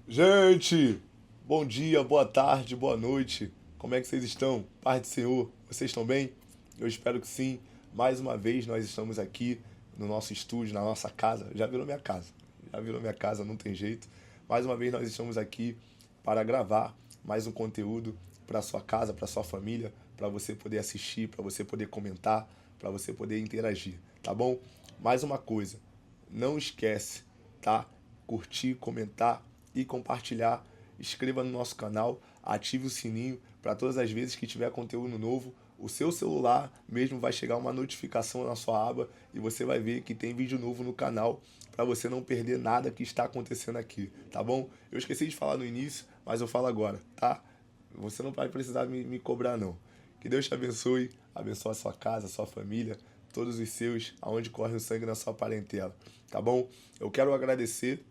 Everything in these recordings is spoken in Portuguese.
Gente, bom dia, boa tarde, boa noite. Como é que vocês estão? Paz do Senhor, vocês estão bem? Eu espero que sim. Mais uma vez nós estamos aqui no nosso estúdio, na nossa casa. Já virou minha casa. Já virou minha casa, não tem jeito. Mais uma vez nós estamos aqui para gravar mais um conteúdo para sua casa, para sua família, para você poder assistir, para você poder comentar, para você poder interagir, tá bom? Mais uma coisa, não esquece, tá? Curtir, comentar e compartilhar. Inscreva no nosso canal, ative o sininho para todas as vezes que tiver conteúdo novo, o seu celular mesmo vai chegar uma notificação na sua aba e você vai ver que tem vídeo novo no canal para você não perder nada que está acontecendo aqui, tá bom? Eu esqueci de falar no início, mas eu falo agora, tá? Você não vai precisar me cobrar não. Que Deus te abençoe, abençoe a sua casa, a sua família, todos os seus, aonde corre o sangue na sua parentela, tá bom? Eu quero agradecer,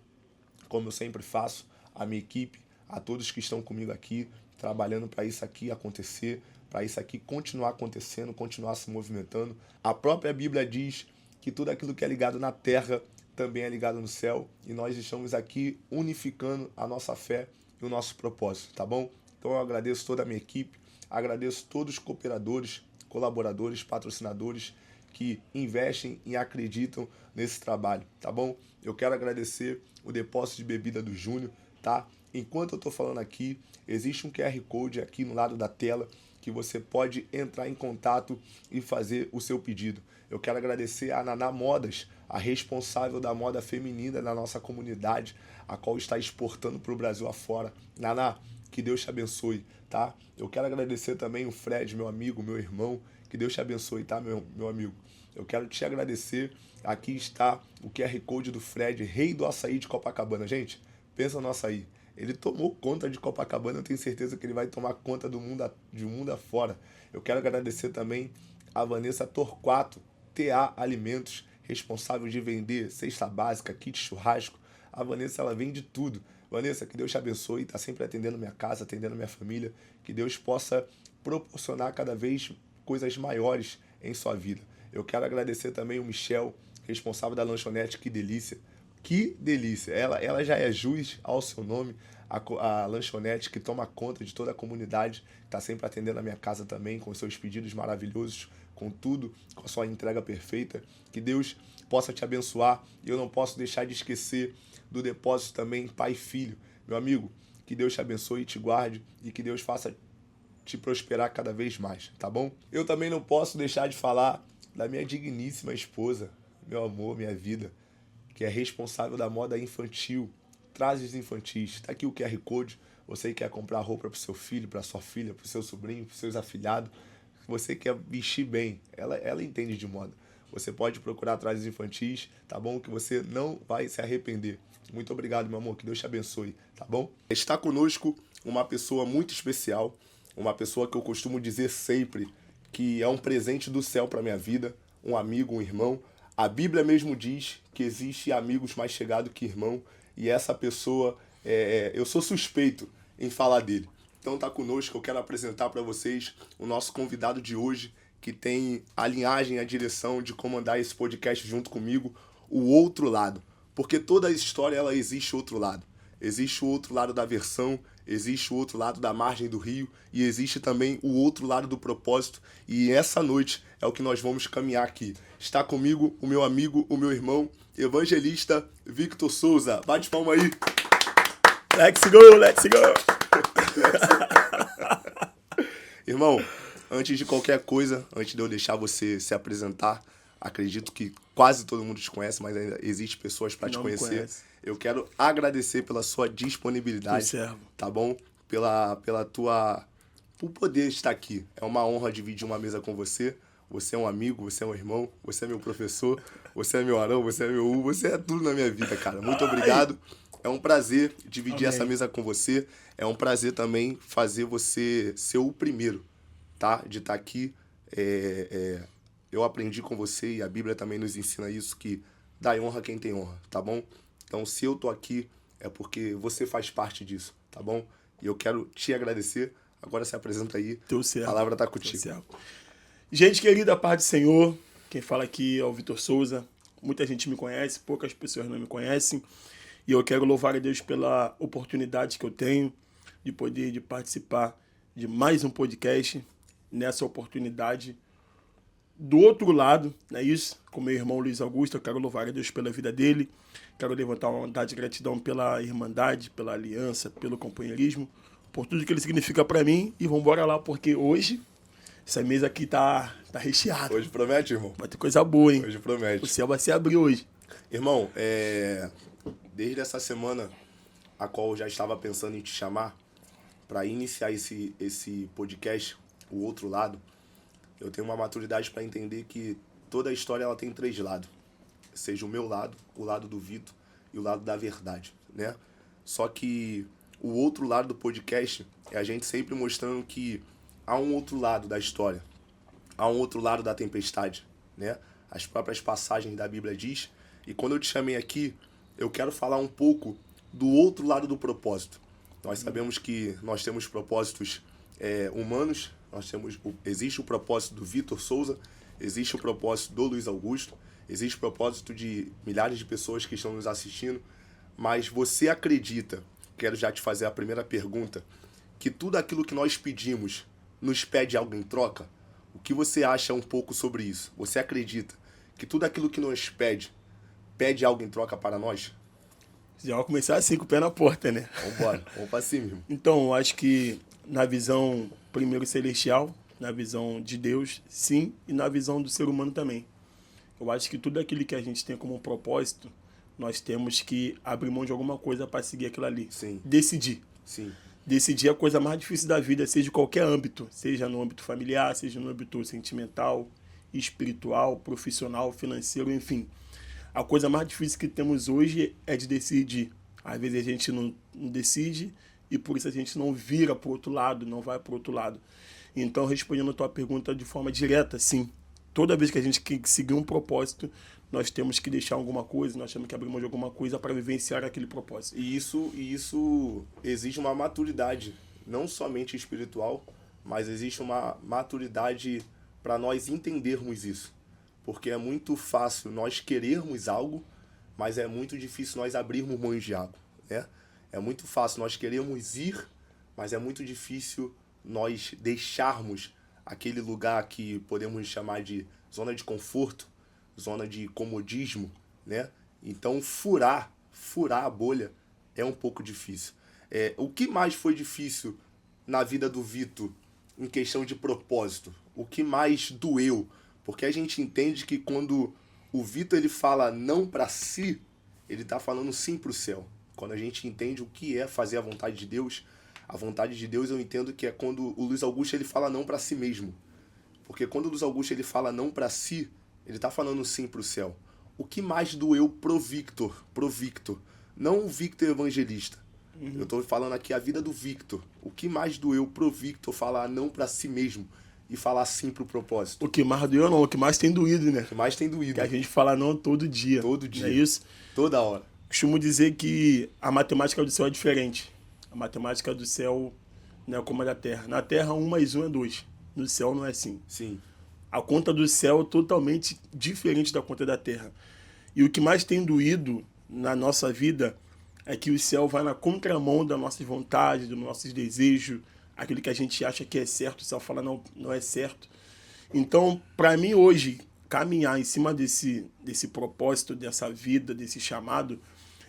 como eu sempre faço, a minha equipe, a todos que estão comigo aqui, trabalhando para isso aqui acontecer, para isso aqui continuar acontecendo, continuar se movimentando. A própria Bíblia diz que tudo aquilo que é ligado na terra também é ligado no céu, e nós estamos aqui unificando a nossa fé e o nosso propósito, tá bom? Então eu agradeço toda a minha equipe, agradeço todos os cooperadores, colaboradores, patrocinadores que investem e acreditam nesse trabalho, tá bom? Eu quero agradecer o depósito de bebida do Júnior, tá? Enquanto eu tô falando aqui, existe um QR Code aqui no lado da tela que você pode entrar em contato e fazer o seu pedido. Eu quero agradecer a Naná Modas, a responsável da moda feminina na nossa comunidade, a qual está exportando para o Brasil afora. Naná, que Deus te abençoe, tá? Eu quero agradecer também o Fred, meu amigo, meu irmão, que Deus te abençoe, tá, meu amigo? Eu quero te agradecer. Aqui está o QR Code do Fred, rei do açaí de Copacabana. Gente, pensa no açaí. Ele tomou conta de Copacabana, eu tenho certeza que ele vai tomar conta de mundo afora. Eu quero agradecer também a Vanessa Torquato, TA Alimentos, responsável de vender cesta básica, kit churrasco. A Vanessa, ela vende tudo. Vanessa, que Deus te abençoe, está sempre atendendo minha casa, atendendo minha família. Que Deus possa proporcionar cada vez coisas maiores em sua vida. Eu quero agradecer também o Michel, responsável da lanchonete Que Delícia. Que delícia! Ela já é jus ao seu nome, a lanchonete que toma conta de toda a comunidade, está sempre atendendo a minha casa também, com seus pedidos maravilhosos, com tudo, com a sua entrega perfeita. Que Deus possa te abençoar. E eu não posso deixar de esquecer do depósito também, pai e filho. Meu amigo, que Deus te abençoe e te guarde e que Deus faça te prosperar cada vez mais, tá bom? Eu também não posso deixar de falar da minha digníssima esposa, meu amor, minha vida, que é responsável da moda infantil, trajes infantis. Tá aqui o QR Code. Você quer comprar roupa para o seu filho, para sua filha, para o seu sobrinho, para os seus afilhados. Você quer vestir bem. Ela entende de moda. Você pode procurar trajes infantis, tá bom? Que você não vai se arrepender. Muito obrigado, meu amor. Que Deus te abençoe, tá bom? Está conosco uma pessoa muito especial, uma pessoa que eu costumo dizer sempre que é um presente do céu para minha vida, um amigo, um irmão. A Bíblia mesmo diz que existe amigos mais chegados que irmão, e essa pessoa, eu sou suspeito em falar dele. Então tá conosco, eu quero apresentar para vocês o nosso convidado de hoje, que tem a linhagem, a direção de comandar esse podcast junto comigo, o outro lado. Porque toda a história, ela existe outro lado. Existe o outro lado da versão, existe o outro lado da margem do rio e existe também o outro lado do propósito. E essa noite é o que nós vamos caminhar aqui. Está comigo o meu amigo, o meu irmão, evangelista Victor Souza. Bate palma aí. Let's go, let's go. Irmão, antes de qualquer coisa, antes de eu deixar você se apresentar, acredito que quase todo mundo te conhece, mas ainda existe pessoas para te Não me conhecer. conhece. Eu quero agradecer pela sua Teu disponibilidade, servo. tá bom? Pela tua por poder estar aqui. É uma honra dividir uma mesa com você. Você é um amigo, você é um irmão, você é meu professor, você é meu Arão, você é meu U, você é tudo na minha vida, cara. Muito Ai, obrigado. É um prazer dividir essa amém. mesa com você. É um prazer também fazer você ser o primeiro, tá? De estar aqui. Eu aprendi com você e a Bíblia também nos ensina isso, que dá honra a quem tem honra, tá bom? Então, se eu tô aqui, é porque você faz parte disso, tá bom? E eu quero te agradecer. Agora se apresenta aí. Teu A servo. palavra tá Teu contigo. servo. Gente querida, paz do Senhor. Quem fala aqui é o Vitor Souza. Muita gente me conhece, poucas pessoas não me conhecem. E eu quero louvar a Deus pela oportunidade que eu tenho de poder participar de mais um podcast. Nessa oportunidade, do outro lado, não é isso? Com meu irmão Luiz Augusto, eu quero louvar a Deus pela vida dele. Quero levantar uma vontade de gratidão pela irmandade, pela aliança, pelo companheirismo, por tudo que ele significa para mim. E vamos embora lá, porque hoje essa mesa aqui tá recheada. Hoje promete, irmão? Vai ter coisa boa, hein? Hoje promete. O céu vai se abrir hoje. Irmão, desde essa semana, a qual eu já estava pensando em te chamar para iniciar esse podcast, o outro lado, eu tenho uma maturidade para entender que toda a história ela tem 3 lados. Seja o meu lado, o lado do Vitor e o lado da verdade, né? Só que o outro lado do podcast é a gente sempre mostrando que há um outro lado da história, há um outro lado da tempestade, né? As próprias passagens da Bíblia diz. E quando eu te chamei aqui, eu quero falar um pouco do outro lado do propósito. Nós sabemos que nós temos propósitos humanos, existe o propósito do Vitor Souza, existe o propósito do Luiz Augusto, existe o propósito de milhares de pessoas que estão nos assistindo, mas você acredita, quero já te fazer a primeira pergunta, que tudo aquilo que nós pedimos nos pede algo em troca? O que você acha um pouco sobre isso? Você acredita que tudo aquilo que nos pede algo em troca para nós? Já vai começar assim, com o pé na porta, né? Vambora, vamos pra cima, irmão. Então, eu acho que na visão primeiro celestial, na visão de Deus, sim, e na visão do ser humano também. Eu acho que tudo aquilo que a gente tem como propósito, nós temos que abrir mão de alguma coisa para seguir aquilo ali. Sim. Decidir. Sim. Decidir é a coisa mais difícil da vida, seja em qualquer âmbito, seja no âmbito familiar, seja no âmbito sentimental, espiritual, profissional, financeiro, enfim. A coisa mais difícil que temos hoje é de decidir. Às vezes a gente não decide e por isso a gente não vira para o outro lado, não vai para o outro lado. Então, respondendo a tua pergunta de forma direta, sim. Toda vez que a gente quer seguir um propósito, nós temos que deixar alguma coisa, nós temos que abrir mão de alguma coisa para vivenciar aquele propósito. E isso exige uma maturidade, não somente espiritual, mas existe uma maturidade para nós entendermos isso. Porque é muito fácil nós querermos algo, mas é muito difícil nós abrirmos mãos de algo, né? É muito fácil nós queremos ir, mas é muito difícil nós deixarmos aquele lugar que podemos chamar de zona de conforto, zona de comodismo, né? Então furar a bolha é um pouco difícil. O que mais foi difícil na vida do Vitor em questão de propósito? O que mais doeu? Porque a gente entende que quando o Vitor ele fala não para si, ele está falando sim para o céu. Quando a gente entende o que é fazer a vontade de Deus, a vontade de Deus eu entendo que é quando o Luiz Augusto ele fala não para si mesmo. Porque quando o Luiz Augusto ele fala não para si, ele está falando sim para o céu. O que mais doeu pro Victor, não o Victor evangelista. Eu estou falando aqui a vida do Victor. O que mais doeu pro Victor falar não para si mesmo e falar sim pro propósito? O que mais doeu não, o que mais tem doído, né? O que mais tem doído. Que a gente fala não todo dia. Todo dia. Não é isso? Toda hora. Costumo dizer que a matemática do céu é diferente. A matemática do céu não é como a da Terra. Na Terra, 1 mais 1 é 2. No céu não é assim. Sim. A conta do céu é totalmente diferente da conta da Terra. E o que mais tem doído na nossa vida é que o céu vai na contramão das nossas vontades, dos nossos desejos, aquilo que a gente acha que é certo, o céu fala não é certo. Então, para mim hoje, caminhar em cima desse propósito, dessa vida, desse chamado,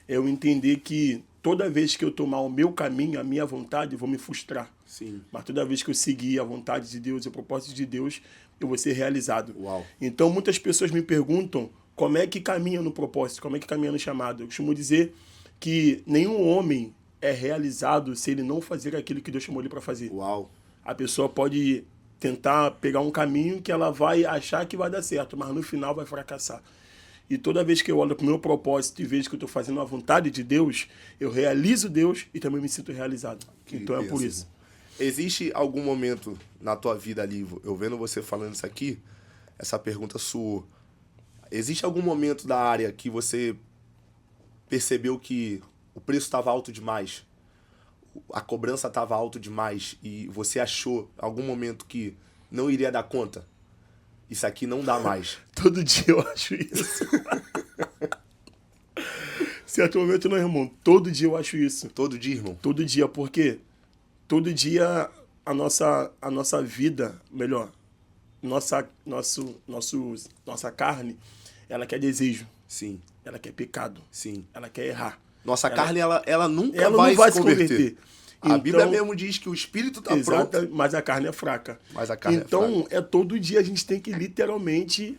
é eu entender que toda vez que eu tomar o meu caminho, a minha vontade, eu vou me frustrar. Sim. Mas toda vez que eu seguir a vontade de Deus, o propósito de Deus, eu vou ser realizado. Uau. Então, muitas pessoas me perguntam como é que caminha no propósito, como é que caminha no chamado. Eu costumo dizer que nenhum homem é realizado se ele não fazer aquilo que Deus chamou ele para fazer. Uau. A pessoa pode tentar pegar um caminho que ela vai achar que vai dar certo, mas no final vai fracassar. E toda vez que eu olho para o meu propósito e vejo que eu estou fazendo a vontade de Deus, eu realizo Deus e também me sinto realizado. Então é por isso. Existe algum momento na tua vida ali, eu vendo você falando isso aqui, essa pergunta sua, existe algum momento da área que você percebeu que o preço estava alto demais, a cobrança estava alta demais e você achou em algum momento que não iria dar conta? Isso aqui não dá mais. Todo dia eu acho isso. Certo momento não, irmão. Todo dia eu acho isso. Todo dia, irmão? Todo dia, porque todo dia a nossa vida, melhor, nossa carne, ela quer desejo. Sim. Ela quer pecado. Sim. Ela quer errar. Nossa carne, ela nunca Ela vai, não vai se converter. A Então, Bíblia mesmo diz que o espírito está pronto. Mas a carne é fraca. Mas a carne então, é fraca. todo dia a gente tem que literalmente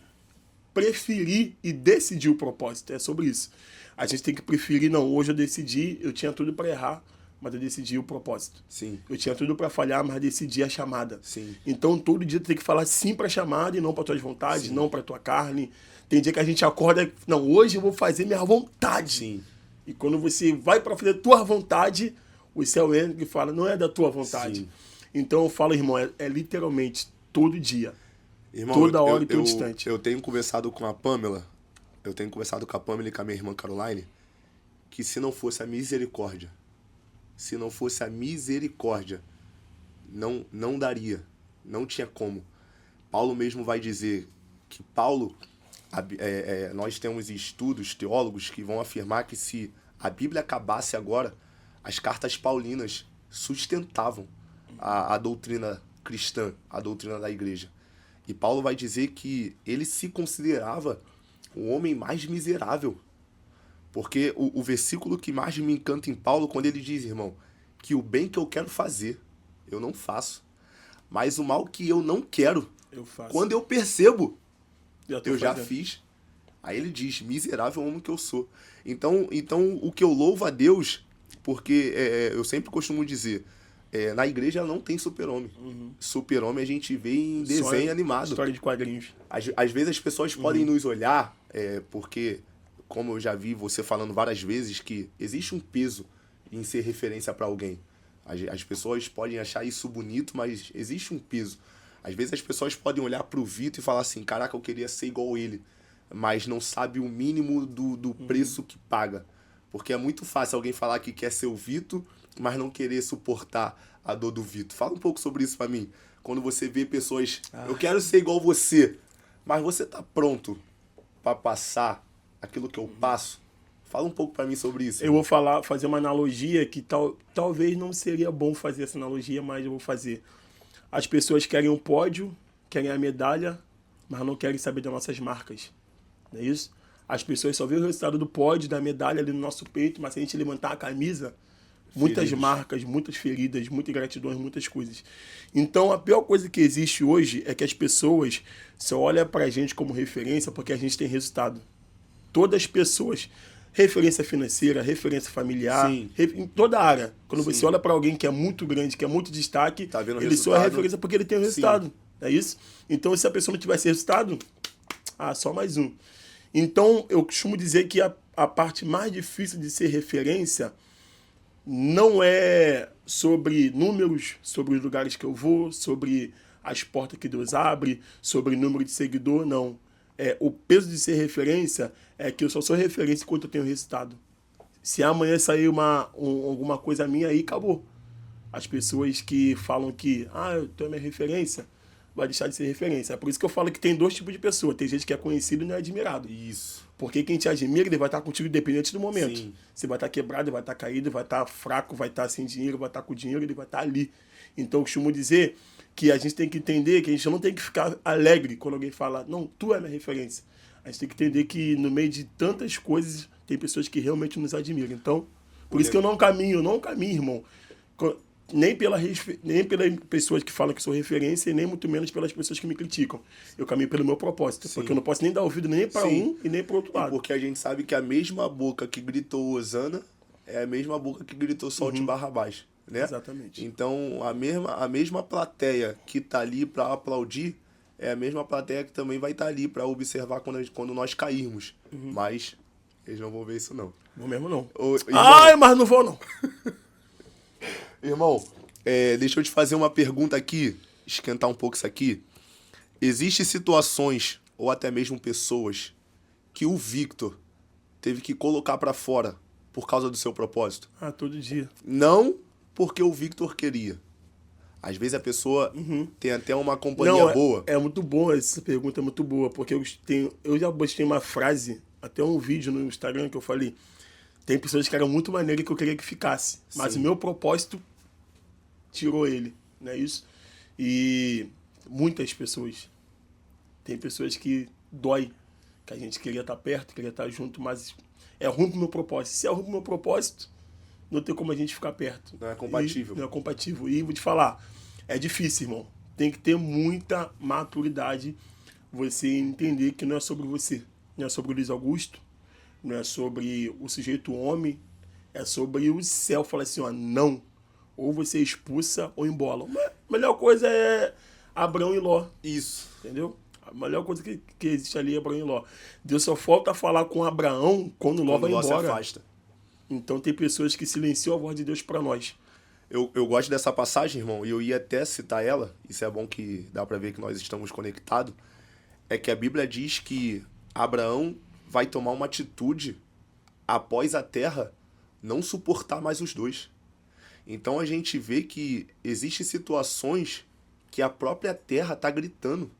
preferir e decidir o propósito. É sobre isso. A gente tem que preferir, não, hoje eu decidi, eu tinha tudo para errar, mas eu decidi o propósito. Sim. Eu tinha tudo para falhar, mas decidi a chamada. Sim. Então, todo dia tu tem que falar sim para a chamada e não para tuas vontades, Sim. não para tua carne. Tem dia que a gente acorda, não, hoje eu vou fazer minha vontade. Sim. E quando você vai para fazer a tua vontade, o céu entra e fala, não é da tua vontade. Sim. Então eu falo, irmão, é literalmente todo dia. Irmão, Toda hora e todo instante. Eu tenho conversado com a Pamela, e com a minha irmã Caroline, que se não fosse a misericórdia, não daria, não tinha como. Paulo mesmo vai dizer que nós temos estudos, teólogos, que vão afirmar que se a Bíblia acabasse agora, as cartas paulinas sustentavam a doutrina cristã, a doutrina da igreja. E Paulo vai dizer que ele se considerava o homem mais miserável. Porque o versículo que mais me encanta em Paulo, quando ele diz, irmão, que o bem que eu quero fazer, eu não faço. Mas o mal que eu não quero, Eu faço. quando eu percebo, eu já fazendo. fiz. Aí ele diz, miserável homem que eu sou. Então o que eu louvo a Deus, porque eu sempre costumo dizer, na igreja não tem super-homem. Uhum. Super-homem a gente vê em desenho animado. História de quadrinhos. Às vezes as pessoas podem nos olhar, porque, como eu já vi você falando várias vezes, que existe um peso em ser referência para alguém. As pessoas podem achar isso bonito, mas existe um peso. Às vezes as pessoas podem olhar pro Vitor e falar assim, caraca, eu queria ser igual ele, mas não sabe o mínimo do preço que paga. Porque é muito fácil alguém falar que quer ser o Vitor, mas não querer suportar a dor do Vitor. Fala um pouco sobre isso pra mim. Quando você vê pessoas, eu quero ser igual você, mas você tá pronto pra passar aquilo que eu passo? Fala um pouco pra mim sobre isso. Eu vou fazer uma analogia que talvez não seria bom fazer essa analogia, mas eu vou fazer. As pessoas querem um pódio, querem a medalha, mas não querem saber das nossas marcas. Não é isso? As pessoas só veem o resultado do pódio, da medalha ali no nosso peito, mas se a gente levantar a camisa, muitas Feridos. marcas, muitas feridas, muitas gratidões, muitas coisas. Então, a pior coisa que existe hoje é que as pessoas só olham pra gente como referência porque a gente tem resultado. Todas as pessoas, referência financeira, referência familiar, Sim. em toda a área. Quando Sim. você olha para alguém que é muito grande, que é muito destaque, Tá vendo o ele só é resultado? referência porque ele tem o resultado. É isso? Então, se a pessoa não tivesse resultado, só mais um. Então, eu costumo dizer que a parte mais difícil de ser referência não é sobre números, sobre os lugares que eu vou, sobre as portas que Deus abre, sobre o número de seguidor, não. O peso de ser referência é que eu só sou referência enquanto eu tenho resultado. Se amanhã sair alguma coisa minha, aí acabou. As pessoas que falam que, tu é minha referência, vai deixar de ser referência. É por isso que eu falo que tem dois tipos de pessoa. Tem gente que é conhecido e não é admirado. Isso. Porque quem te admira, ele vai estar contigo independente do momento. Sim. Você vai estar quebrado, vai estar caído, vai estar fraco, vai estar sem dinheiro, vai estar com dinheiro, ele vai estar ali. Então, eu costumo dizer que a gente tem que entender que a gente não tem que ficar alegre quando alguém fala, não, tu é minha referência. A gente tem que entender que no meio de tantas coisas, tem pessoas que realmente nos admiram. Então, por isso que eu não caminho, irmão. Nem pelas pessoas que falam que sou referência e nem muito menos pelas pessoas que me criticam. Eu caminho pelo meu propósito, Sim. porque eu não posso nem dar ouvido nem para Sim. um e nem para outro lado. Porque a gente sabe que a mesma boca que gritou Osana é a mesma boca que gritou Solte Barrabás, né? Exatamente. Então, a mesma plateia que tá ali para aplaudir é a mesma plateia que também vai estar ali para observar quando nós cairmos. Mas eles não vão ver isso, não. Vou mesmo não. Irmão, Mas não vou não. Irmão, deixa eu te fazer uma pergunta aqui, esquentar um pouco isso aqui. Existem situações, ou até mesmo pessoas, que o Victor teve que colocar pra fora por causa do seu propósito? Todo dia. Não porque o Victor queria. Às vezes a pessoa tem até uma companhia boa. É muito bom, essa pergunta é muito boa, porque eu já postei uma frase, até um vídeo no Instagram que eu falei, Tem pessoas que eram muito maneiras que eu queria que ficasse. Mas Sim. o meu propósito tirou ele, não é isso? E muitas pessoas. Tem pessoas que dói, que a gente queria estar perto, queria estar junto, mas é ruim pro meu propósito. Se é ruim pro meu propósito, não tem como a gente ficar perto. Não é compatível. Não é compatível. E vou te falar, é difícil, irmão. Tem que ter muita maturidade você entender que não é sobre você. Não é sobre o Luiz Augusto, não é sobre o sujeito homem, é sobre o céu. Fala assim, ó, não. Ou você expulsa ou embola. A melhor coisa é Abraão e Ló. Isso. Entendeu? A melhor coisa que existe ali é Abraão e Ló. Deus só falta falar com Abraão quando Ló vai Ló se embora. afasta. Então tem pessoas que silenciam a voz de Deus para nós. Eu gosto dessa passagem, irmão, e eu ia até citar ela, isso é bom que dá pra ver que nós estamos conectados, é que a Bíblia diz que Abraão vai tomar uma atitude após a terra não suportar mais os dois. Então a gente vê que existem situações que a própria terra está gritando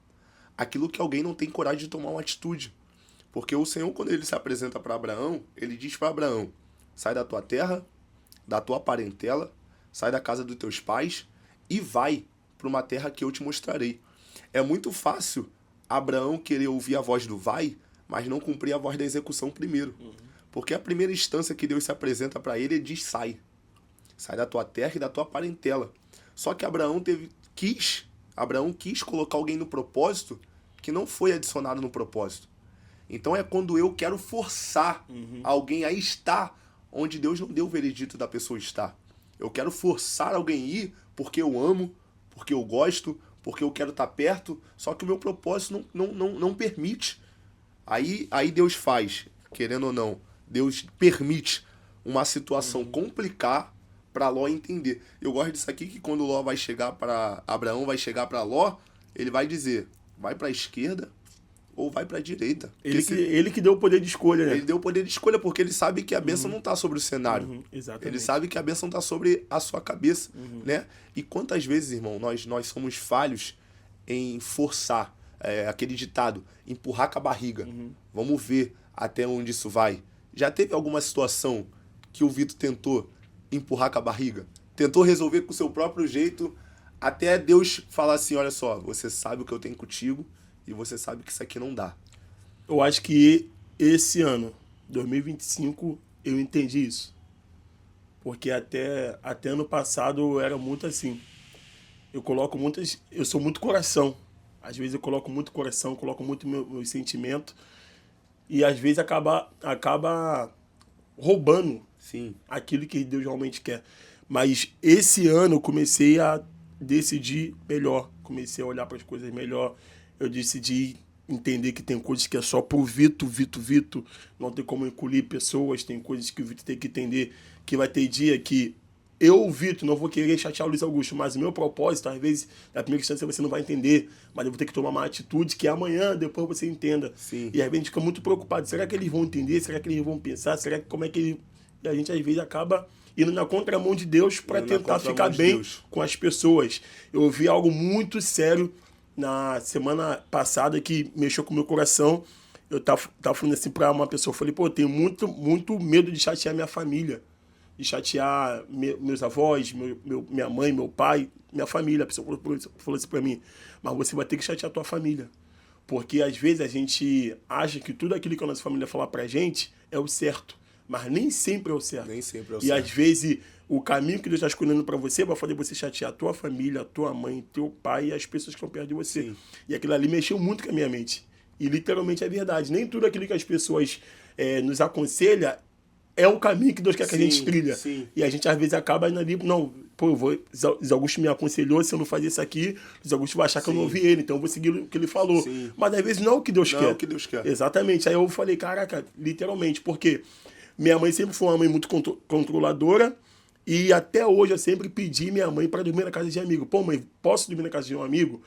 aquilo que alguém não tem coragem de tomar uma atitude. Porque o Senhor, quando ele se apresenta para Abraão, ele diz para Abraão, sai da tua terra, da tua parentela, sai da casa dos teus pais e vai para uma terra que eu te mostrarei. É muito fácil Abraão querer ouvir a voz do vai, mas não cumprir a voz da execução primeiro. Porque a primeira instância que Deus se apresenta para ele, ele diz sai. Sai da tua terra e da tua parentela. Só que Abraão quis colocar alguém no propósito que não foi adicionado no propósito. Então é quando eu quero forçar alguém a estar onde Deus não deu o veredito da pessoa estar. Eu quero forçar alguém a ir porque eu amo, porque eu gosto, porque eu quero estar perto, só que o meu propósito não permite. Aí Deus faz, querendo ou não, Deus permite uma situação complicar para Ló entender. Eu gosto disso aqui, que quando Ló vai chegar para Abraão, vai chegar para Ló, ele vai dizer, vai para a esquerda ou vai para a direita. Ele que deu o poder de escolha, né? Ele deu o poder de escolha porque ele sabe que a bênção não está sobre o cenário. Exatamente. Ele sabe que a bênção está sobre a sua cabeça, né? E quantas vezes, irmão, nós somos falhos em forçar, aquele ditado, empurrar com a barriga. Vamos ver até onde isso vai. Já teve alguma situação que o Vitor tentou empurrar com a barriga? Tentou resolver com o seu próprio jeito, até Deus falar assim, olha só, você sabe o que eu tenho contigo e você sabe que isso aqui não dá. Eu acho que esse ano, 2025, eu entendi isso. Porque até ano passado eu era muito assim. Eu sou muito coração. Às vezes eu coloco muito coração, coloco muito meu sentimento. E às vezes acaba roubando Sim. aquilo que Deus realmente quer. Mas esse ano eu comecei a decidir melhor. Comecei a olhar para as coisas melhor. Eu decidi entender que tem coisas que é só pro Vitor. Não tem como encolher pessoas. Tem coisas que o Vitor tem que entender que vai ter dia que eu, Vitor, não vou querer chatear o Luiz Augusto, mas o meu propósito, às vezes, na primeira instância você não vai entender, mas eu vou ter que tomar uma atitude que amanhã, depois você entenda. Sim. E às vezes a gente fica muito preocupado. Será que eles vão entender? Será que eles vão pensar? Será que como é que ele... E a gente, às vezes, acaba indo na contramão de Deus para tentar ficar bem com as pessoas. Eu ouvi algo muito sério na semana passada que mexeu com o meu coração. Eu tava falando assim para uma pessoa, eu falei, pô, eu tenho muito medo de chatear minha família, de chatear meus avós, minha mãe, meu pai, minha família. A pessoa falou assim para mim, mas você vai ter que chatear a tua família. Porque às vezes a gente acha que tudo aquilo que a nossa família falar pra gente é o certo. Mas nem sempre é o certo. Nem sempre é o certo. E às vezes o caminho que Deus está escolhendo para você vai fazer você chatear a tua família, a tua mãe, teu pai e as pessoas que estão perto de você. Sim. E aquilo ali mexeu muito com a minha mente. E literalmente é verdade. Nem tudo aquilo que as pessoas nos aconselham é o caminho que Deus quer que a gente trilha. Sim. E a gente às vezes acaba indo ali, não, pô, Luiz Augusto me aconselhou, se eu não fazer isso aqui, Luiz Augusto vai achar que eu não ouvi ele, então eu vou seguir o que ele falou. Sim. Mas às vezes não é o que Deus quer. Não é o que Deus quer. Exatamente. Aí eu falei, caraca, literalmente, porque minha mãe sempre foi uma mãe muito controladora e até hoje eu sempre pedi minha mãe para dormir na casa de amigo. Pô, mãe, posso dormir na casa de um amigo?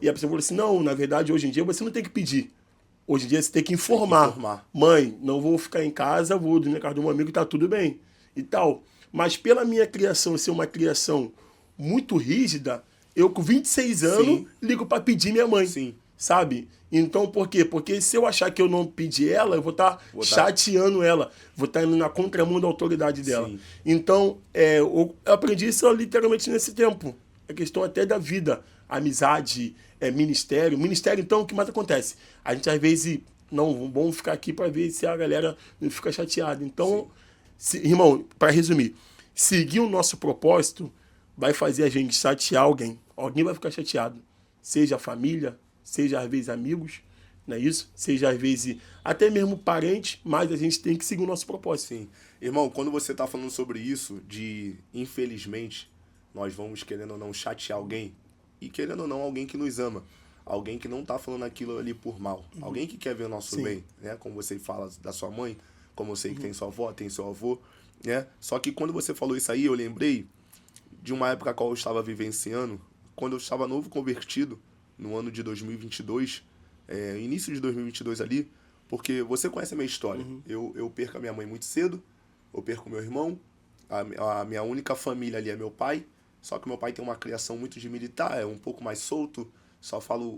E a pessoa falou assim, não, na verdade, hoje em dia você não tem que pedir. Hoje em dia você tem que informar. Mãe, não vou ficar em casa, vou dormir na casa de um amigo, tá tudo bem. E tal. Mas pela minha criação ser uma criação muito rígida, eu com 26 anos ligo para pedir minha mãe. Sim. sabe? Então, por quê? Porque se eu achar que eu não pedi ela, eu vou estar chateando ela, vou estar indo na contramão da autoridade dela. Sim. Então, eu aprendi isso literalmente nesse tempo. É questão até da vida, amizade, ministério. Ministério, então, o que mais acontece? A gente, às vezes, não, vamos ficar aqui para ver se a galera não fica chateada. Então, irmão, para resumir, seguir o nosso propósito vai fazer a gente chatear alguém. Alguém vai ficar chateado. Seja a família, seja às vezes amigos, não é isso? Seja às vezes até mesmo parente, mas a gente tem que seguir o nosso propósito. Sim. Irmão, quando você tá falando sobre isso, de infelizmente, nós vamos querendo ou não chatear alguém, e querendo ou não alguém que nos ama, alguém que não tá falando aquilo ali por mal, alguém que quer ver o nosso Sim. bem, né? Como você fala da sua mãe, como eu sei que tem sua avó, tem seu avô, né? Só que quando você falou isso aí, eu lembrei de uma época a qual eu estava vivenciando, quando eu estava novo convertido, no ano de 2022, início de 2022 ali, porque você conhece a minha história. Eu perco a minha mãe muito cedo, eu perco meu irmão, a minha única família ali é meu pai, só que meu pai tem uma criação muito de militar, é um pouco mais solto, só falo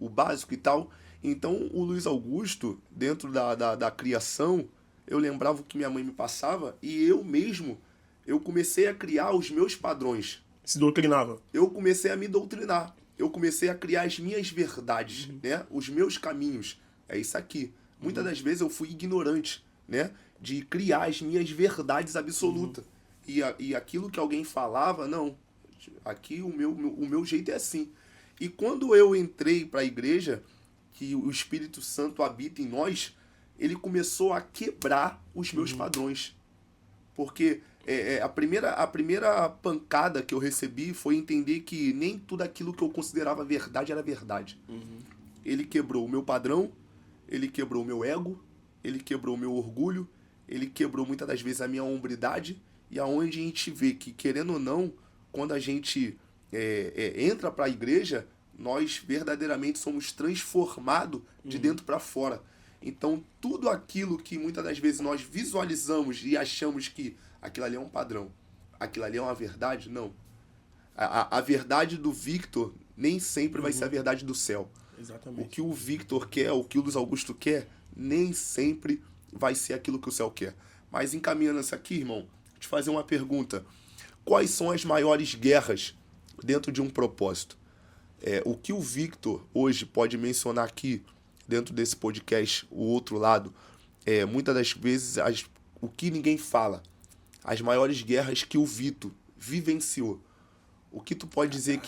o básico e tal. Então o Luiz Augusto, dentro da criação, eu lembrava o que minha mãe me passava e eu mesmo, eu comecei a criar os meus padrões. Se doutrinava. Eu comecei a me doutrinar. Eu comecei a criar as minhas verdades, né? Os meus caminhos. É isso aqui. Muitas das vezes eu fui ignorante, né? De criar as minhas verdades absolutas. E aquilo que alguém falava, não. Aqui o meu jeito é assim. E quando eu entrei para a igreja, que o Espírito Santo habita em nós, ele começou a quebrar os meus padrões. Porque a primeira pancada que eu recebi foi entender que nem tudo aquilo que eu considerava verdade era verdade. Ele quebrou o meu padrão, ele quebrou o meu ego, ele quebrou o meu orgulho, ele quebrou muitas das vezes a minha hombridade, e aonde a gente vê que, querendo ou não, quando a gente entra para a igreja, nós verdadeiramente somos transformados de dentro para fora. Então, tudo aquilo que muitas das vezes nós visualizamos e achamos que aquilo ali é um padrão, aquilo ali é uma verdade, não. A verdade do Victor nem sempre vai ser a verdade do céu. Exatamente. O que o Victor quer, o que o Luiz Augusto quer, nem sempre vai ser aquilo que o céu quer. Mas encaminhando isso aqui, irmão, te fazer uma pergunta. Quais são as maiores guerras dentro de um propósito? O que o Victor hoje pode mencionar aqui, dentro desse podcast, o outro lado, muitas das vezes o que ninguém fala, as maiores guerras que o Victor vivenciou. O que tu pode dizer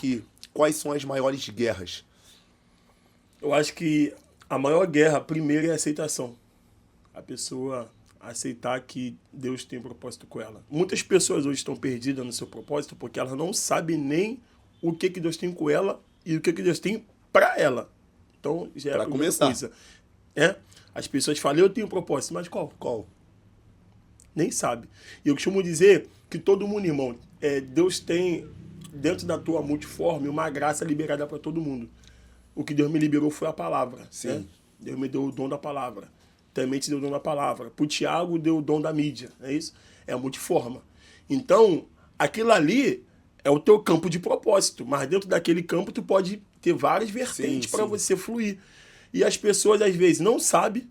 quais são as maiores guerras? Eu acho que a maior guerra, primeiro, é a aceitação. A pessoa aceitar que Deus tem um propósito com ela. Muitas pessoas hoje estão perdidas no seu propósito porque elas não sabem nem o que Deus tem com ela e o que Deus tem para ela. Então, já é a primeira coisa. As pessoas falam, eu tenho um propósito, mas qual? Qual? Nem sabe. E eu costumo dizer que todo mundo, irmão, Deus tem, dentro da tua multiforme, uma graça liberada para todo mundo. O que Deus me liberou foi a palavra. Sim. Né? Deus me deu o dom da palavra. Também te deu o dom da palavra. Para o Tiago, deu o dom da mídia. É isso? É a multiforma. Então, aquilo ali é o teu campo de propósito. Mas dentro daquele campo, tu pode ter várias vertentes para você fluir. E as pessoas, às vezes, não sabem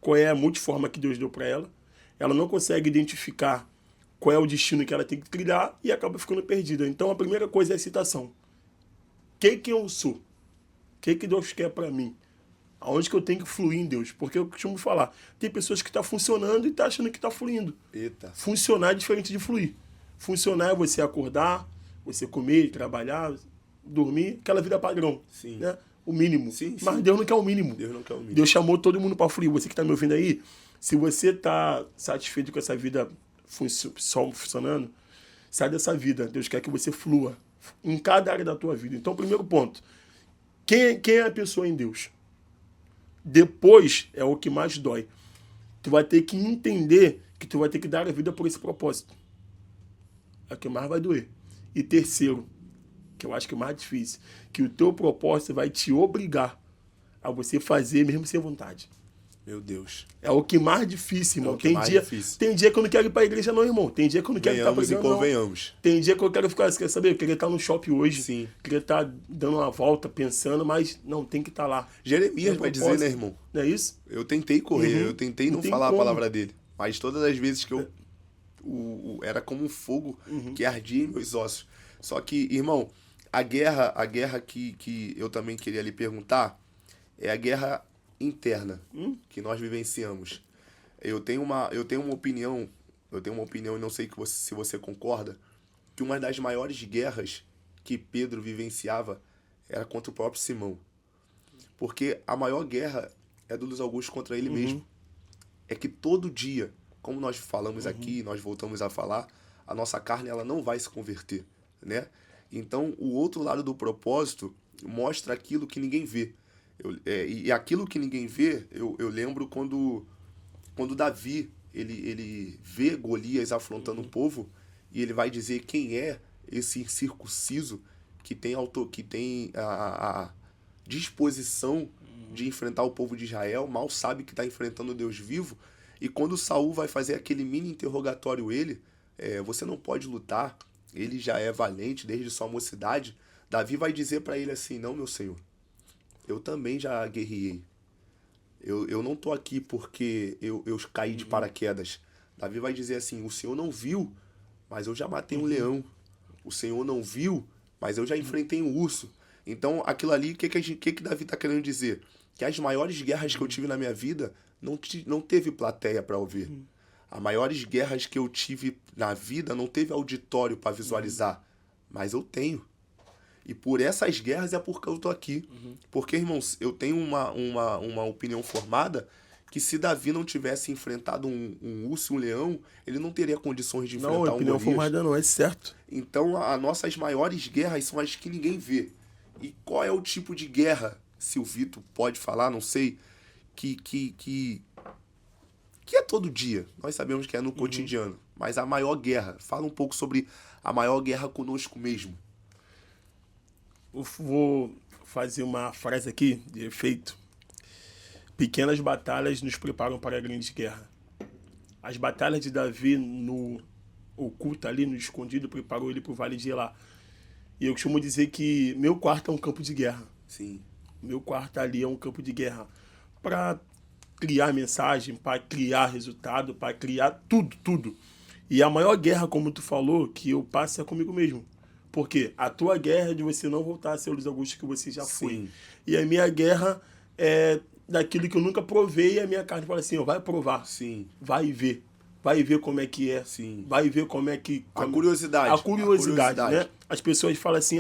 qual é a multiforma que Deus deu para ela. Ela não consegue identificar qual é o destino que ela tem que trilhar e acaba ficando perdida. Então, a primeira coisa é a aceitação. Quem que eu sou? O que Deus quer para mim? Aonde que eu tenho que fluir em Deus? Porque eu costumo falar, tem pessoas que estão funcionando e estão achando que está fluindo. Eita. Funcionar é diferente de fluir. Funcionar é você acordar, você comer, trabalhar, dormir, aquela vida padrão. Sim. Né? O mínimo. Sim, Mas sim. Deus não quer o mínimo. Deus não quer o mínimo. Deus chamou todo mundo para fluir. Você que está me ouvindo aí, se você está satisfeito com essa vida só funcionando, sai dessa vida. Deus quer que você flua em cada área da tua vida. Então, primeiro ponto. Quem é a pessoa em Deus? Depois é o que mais dói. Tu vai ter que entender que tu vai ter que dar a vida por esse propósito. É o que mais vai doer. E terceiro, que eu acho que é o mais difícil, que o teu propósito vai te obrigar a você fazer mesmo sem vontade. Meu Deus. É o que mais difícil, irmão. É o que mais difícil. Tem dia que eu não quero ir pra igreja, não, irmão. Tem dia que eu não quero estar Venhamos e pregando, não. convenhamos. Tem dia que eu quero ficar, você quer saber? Eu queria estar no shopping hoje. Sim. Queria estar dando uma volta, pensando, mas não, tem que estar lá. Jeremias vai dizer, né, irmão? Não é isso? Eu tentei correr, eu tentei não falar a palavra dele. Mas todas as vezes que eu... era como um fogo que ardia em meus ossos. Só que, irmão, a guerra que eu também queria lhe perguntar é a guerra interna que nós vivenciamos. Eu tenho uma opinião, e não sei se você concorda, que uma das maiores guerras que Pedro vivenciava era contra o próprio Simão. Porque a maior guerra é do Luiz Augusto contra ele mesmo. É que todo dia, como nós falamos aqui, nós voltamos a falar, a nossa carne ela não vai se converter, né? Então, o outro lado do propósito mostra aquilo que ninguém vê. E aquilo que ninguém vê, eu lembro quando Davi ele vê Golias afrontando o povo e ele vai dizer quem é esse incircunciso que tem a disposição de enfrentar o povo de Israel, mal sabe que está enfrentando o Deus vivo. E quando Saul vai fazer aquele mini interrogatório você não pode lutar, ele já é valente desde sua mocidade. Davi vai dizer para ele assim, não, meu senhor, eu também já guerriei. Eu não tô aqui porque eu caí de paraquedas. Davi vai dizer assim, o senhor não viu, mas eu já matei um leão. O senhor não viu, mas eu já enfrentei um urso. Então, aquilo ali, o que Davi tá querendo dizer? Que as maiores guerras que eu tive na minha vida não teve plateia para ouvir. As maiores guerras que eu tive na vida não teve auditório para visualizar. Mas eu tenho. E por essas guerras é porque eu tô aqui. Porque, irmãos, eu tenho uma opinião formada que se Davi não tivesse enfrentado um urso e um leão, ele não teria condições de enfrentar um Golias. Não, opinião formada não, é certo. Então, as nossas maiores guerras são as que ninguém vê. E qual é o tipo de guerra, se o Vitor pode falar, não sei, que é todo dia. Nós sabemos que é no cotidiano. Mas a maior guerra, fala um pouco sobre a maior guerra conosco mesmo. Eu vou fazer uma frase aqui de efeito. Pequenas batalhas nos preparam para a grande guerra. As batalhas de Davi no oculto ali, no escondido, preparou ele para o Vale de Elá. E eu costumo dizer que meu quarto é um campo de guerra. Sim. Meu quarto ali é um campo de guerra. Para criar mensagem, para criar resultado, para criar tudo. E a maior guerra, como tu falou, que eu passo é comigo mesmo. Porque a tua guerra é de você não voltar a ser o Luiz Augusto que você já foi. E a minha guerra é daquilo que eu nunca provei, e a minha carne fala assim, vai provar. Sim. Vai ver. Vai ver como é que é. Sim. Vai ver como é que... A curiosidade. A curiosidade, né? As pessoas falam assim,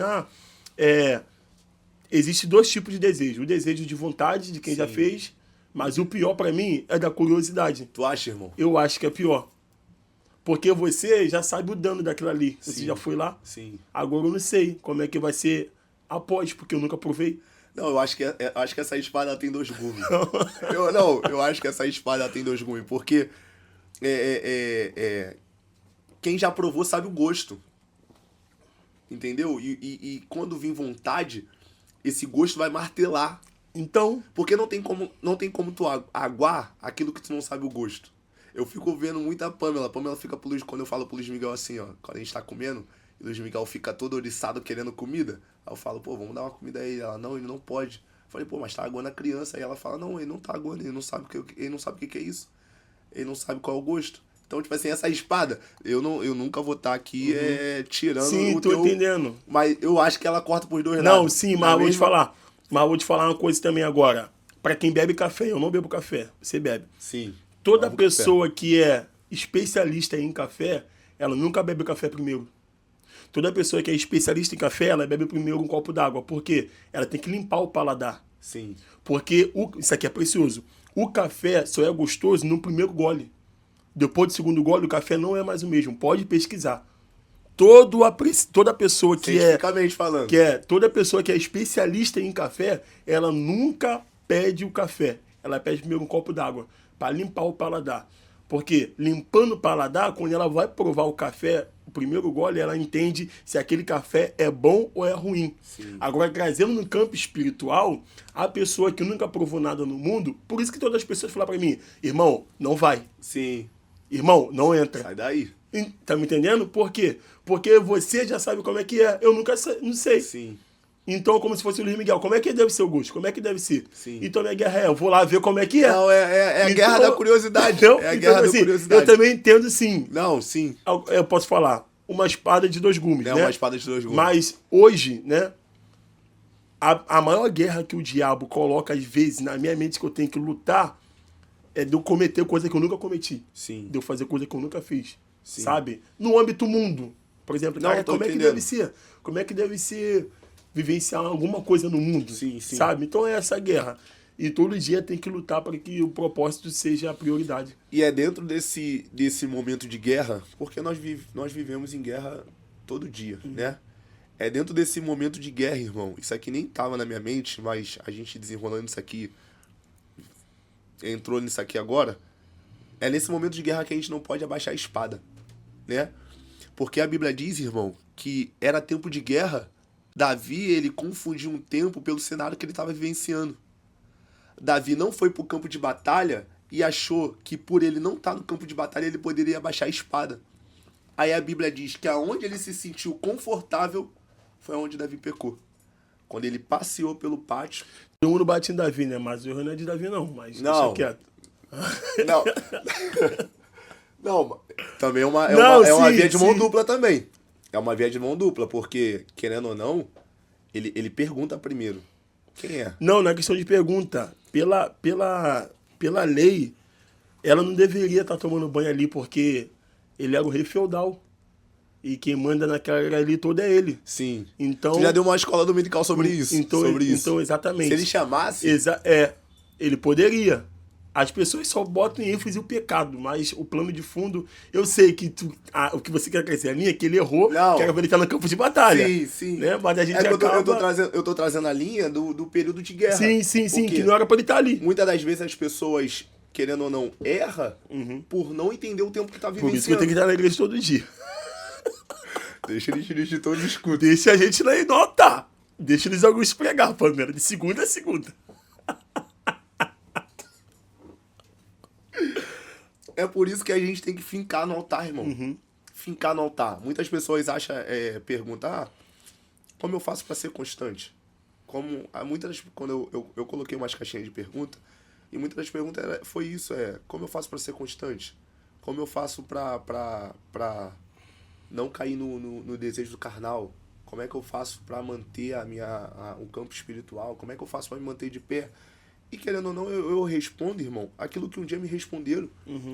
existe dois tipos de desejo. O desejo de vontade, de quem já fez, mas o pior pra mim é da curiosidade. Tu acha, irmão? Eu acho que é pior. Porque você já sabe o dano daquilo ali. Você já foi lá? Sim. Agora eu não sei como é que vai ser após, porque eu nunca provei. Não, eu acho que essa espada tem dois gumes. eu acho que essa espada tem dois gumes, porque quem já provou sabe o gosto. Entendeu? E quando vir vontade, esse gosto vai martelar. Então... Porque não tem como tu aguar aquilo que tu não sabe o gosto. Eu fico vendo muita Pamela. A Pamela fica pro Luiz, quando eu falo pro Luiz Miguel assim, ó, quando a gente tá comendo, e o Luiz Miguel fica todo oriçado querendo comida, aí eu falo, pô, vamos dar uma comida aí. Ela, não, ele não pode. Eu falei, pô, mas tá aguando a criança. Aí ela fala, não, ele não tá aguando, ele não sabe o que é isso. Ele não sabe qual é o gosto. Então, tipo assim, essa espada, eu nunca vou estar aqui tirando sim, o tô entendendo. Mas eu acho que ela corta pros dois lados. Não, sim, mas vou te falar. Mas vou te falar uma coisa também agora. Pra quem bebe café, eu não bebo café. Você bebe. Sim. Toda pessoa que é especialista em café, ela nunca bebe café primeiro. Toda pessoa que é especialista em café, ela bebe primeiro um copo d'água. Por quê? Ela tem que limpar o paladar. Sim. Porque isso aqui é precioso. O café só é gostoso no primeiro gole. Depois do segundo gole, o café não é mais o mesmo. Pode pesquisar. Toda pessoa que falando. Toda pessoa que é especialista em café, ela nunca pede o café. Ela pede primeiro um copo d'água para limpar o paladar. Porque limpando o paladar, quando ela vai provar o café, primeiro gole, ela entende se aquele café é bom ou é ruim. Sim. Agora, trazendo no campo espiritual, a pessoa que nunca provou nada no mundo, por isso que todas as pessoas falam pra mim, irmão, não vai. Sim. Irmão, não entra. Sai daí. Tá me entendendo? Por quê? Porque você já sabe como é que é. Eu nunca não sei. Sim. Então, como se fosse o Luiz Miguel. Como é que deve ser o gosto? Como é que deve ser? Sim. Então, minha guerra é, eu vou lá ver como é que é. Não, é a guerra da curiosidade. Então, É a guerra da assim, curiosidade. eu também entendo, sim. Não, sim. Eu posso falar, uma espada de dois gumes, É né? uma espada de dois gumes. Mas, hoje, né? A maior guerra que o diabo coloca, às vezes, na minha mente, que eu tenho que lutar, é de eu cometer coisa que eu nunca cometi. Sim. De eu fazer coisa que eu nunca fiz. Sim. Sabe? No âmbito mundo. Por exemplo, Não, cara, tô como é que entendendo. deve ser? Como é que deve ser vivenciar alguma coisa no mundo? Sim, sim. Sabe? Então é essa guerra. E todo dia tem que lutar para que o propósito seja a prioridade. E é dentro desse momento de guerra, porque nós vivemos em guerra todo dia, né? É dentro desse momento de guerra, irmão. Isso aqui nem tava na minha mente, mas a gente desenrolando isso aqui, entrou nisso aqui agora. É nesse momento de guerra que a gente não pode abaixar a espada, né? Porque a Bíblia diz, irmão, que era tempo de guerra. Davi, ele confundiu um tempo pelo cenário que ele estava vivenciando. Davi não foi para o campo de batalha e achou que por ele não estar no campo de batalha ele poderia abaixar a espada. Aí a Bíblia diz que aonde ele se sentiu confortável foi onde Davi pecou. Quando ele passeou pelo pátio. Todo mundo bate em Davi, né? Mas o erro não é de Davi, não. Mas Não. deixa quieto. Não. Não, também é uma sim, via de mão sim. dupla também. É uma via de mão dupla, porque, querendo ou não, ele pergunta primeiro. Quem é? Não é questão de pergunta. Pela lei, ela não deveria estar tomando banho ali, porque ele era o rei feudal. E quem manda naquela área ali toda é ele. Sim. Então, Tu já deu uma escola dominical sobre isso. Então, exatamente. Se ele chamasse... Ele poderia. As pessoas só botam em ênfase o pecado, mas o plano de fundo, eu sei que o que você quer crescer a linha é que ele errou, Não. que era pra ele estar no campo de batalha. Sim, sim. Né? Mas a gente É que acaba... eu tô trazendo a linha do período de guerra. Sim, Porque que não era pra ele estar ali. muitas das vezes as pessoas, querendo ou não, erram por não entender o tempo que tá vivenciando. Por isso que eu tenho que estar na igreja todo dia. Deixa eles de todo escudo. Deixa a gente lá notar. Deixa eles alguns pregar, Pamela, de segunda a segunda. É por isso que a gente tem que fincar no altar, irmão. Fincar no altar. Muitas pessoas perguntam, como eu faço para ser constante? Quando eu coloquei umas caixinhas de pergunta, e muitas das perguntas foi isso, como eu faço para ser constante? Como eu faço para não cair no desejo do carnal? Como é que eu faço para manter o campo espiritual? Como é que eu faço para me manter de pé? E querendo ou não, eu respondo, irmão, aquilo que um dia me responderam,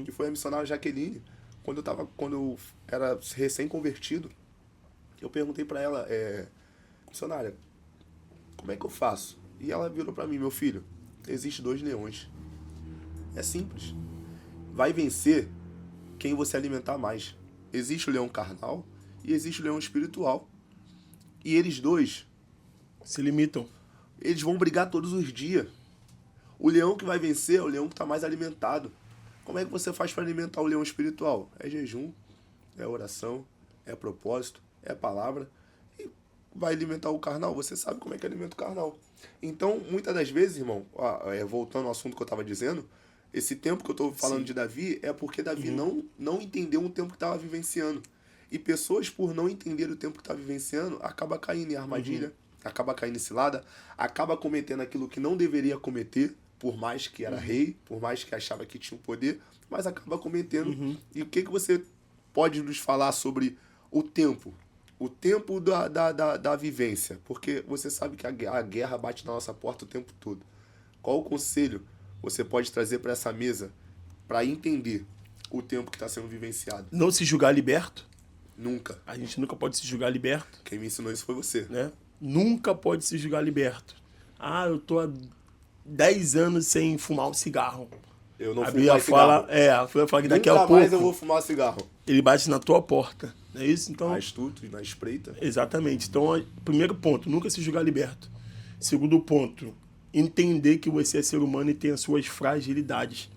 que foi a missionária Jaqueline, quando eu era recém-convertido. Eu perguntei para ela, missionária, como é que eu faço? E ela virou para mim, meu filho, existe 2 leões. É simples. Vai vencer quem você alimentar mais. Existe o leão carnal e existe o leão espiritual. E eles dois Se limitam. eles vão brigar todos os dias. O leão que vai vencer é o leão que está mais alimentado. Como é que você faz para alimentar o leão espiritual? É jejum, é oração, é propósito, é palavra. E vai alimentar o carnal? Você sabe como é que alimenta o carnal. Então, muitas das vezes, irmão, voltando ao assunto que eu estava dizendo, esse tempo que eu estou falando de Davi é porque Davi não entendeu o tempo que estava vivenciando. E pessoas, por não entender o tempo que está vivenciando, acaba caindo em armadilha, acaba caindo em cilada, acaba cometendo aquilo que não deveria cometer, por mais que era rei, por mais que achava que tinha o poder, mas acaba cometendo. E o que você pode nos falar sobre o tempo? O tempo da vivência. Porque você sabe que a guerra bate na nossa porta o tempo todo. Qual o conselho você pode trazer para essa mesa para entender o tempo que está sendo vivenciado? Não se julgar liberto. Nunca. A gente nunca pode se julgar liberto. Quem me ensinou isso foi você. Né? Nunca pode se julgar liberto. Eu tô há 10 anos sem fumar um cigarro. Eu não A fumo Bíblia mais cigarro. a Bíblia fala que daqui a Nunca pouco mais eu vou fumar cigarro. ele bate na tua porta. Não é isso? Então, Na astuto e na espreita. exatamente. Então, primeiro ponto, nunca se julgar liberto. Segundo ponto, entender que você é ser humano e tem as suas fragilidades.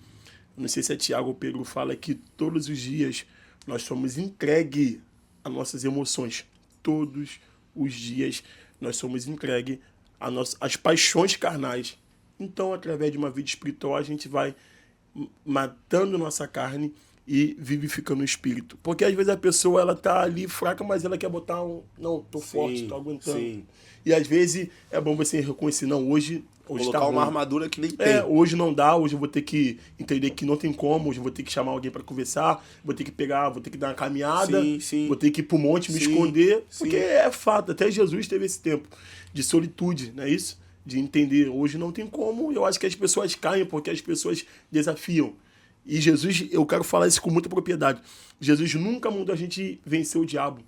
Não sei se é Tiago ou Pedro fala que todos os dias nós somos entregues as nossas emoções. Todos os dias nós somos entregues às paixões carnais. Então, através de uma vida espiritual, a gente vai matando nossa carne e vivificando o espírito. Porque às vezes a pessoa ela tá ali fraca, mas ela quer botar não, tô forte, tô aguentando. Sim. E às vezes é bom você reconhecer, não, hoje Colocar tá uma ruim. armadura que nem tem. Hoje não dá, hoje eu vou ter que entender que não tem como, hoje eu vou ter que chamar alguém para conversar, vou ter que dar uma caminhada, Sim. vou ter que ir pro monte, me esconder, porque é fato, até Jesus teve esse tempo de solitude, não é isso? De entender, hoje não tem como, eu acho que as pessoas caem porque as pessoas desafiam. E Jesus, eu quero falar isso com muita propriedade, Jesus nunca mandou a gente vencer o diabo,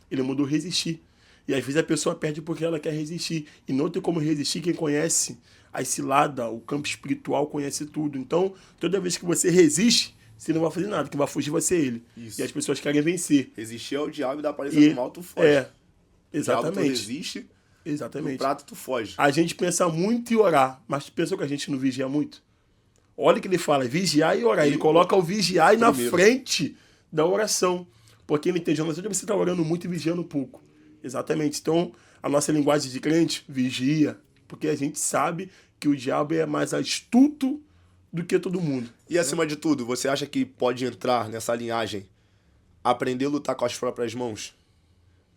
ele mandou resistir. E às vezes a pessoa perde porque ela quer resistir. E não tem como resistir quem conhece as ciladas, o campo espiritual conhece tudo. Então, toda vez que você resiste, você não vai fazer nada. Quem vai fugir vai ser ele. Isso. E as pessoas querem vencer. Resistir ao diabo e da aparência do mal, tu foge. Exatamente. O diabo tu resiste, exatamente. no prato tu foge. A gente pensa muito em orar, mas tu pensou que a gente não vigia muito? Olha o que ele fala, vigiar e orar. Ele coloca o vigiar na frente da oração. Porque ele entende, não sei se você está orando muito e vigiando pouco. Exatamente. Então, a nossa linguagem de crente, vigia, porque a gente sabe que o diabo é mais astuto do que todo mundo. E acima de tudo, você acha que pode entrar nessa linhagem, aprender a lutar com as próprias mãos?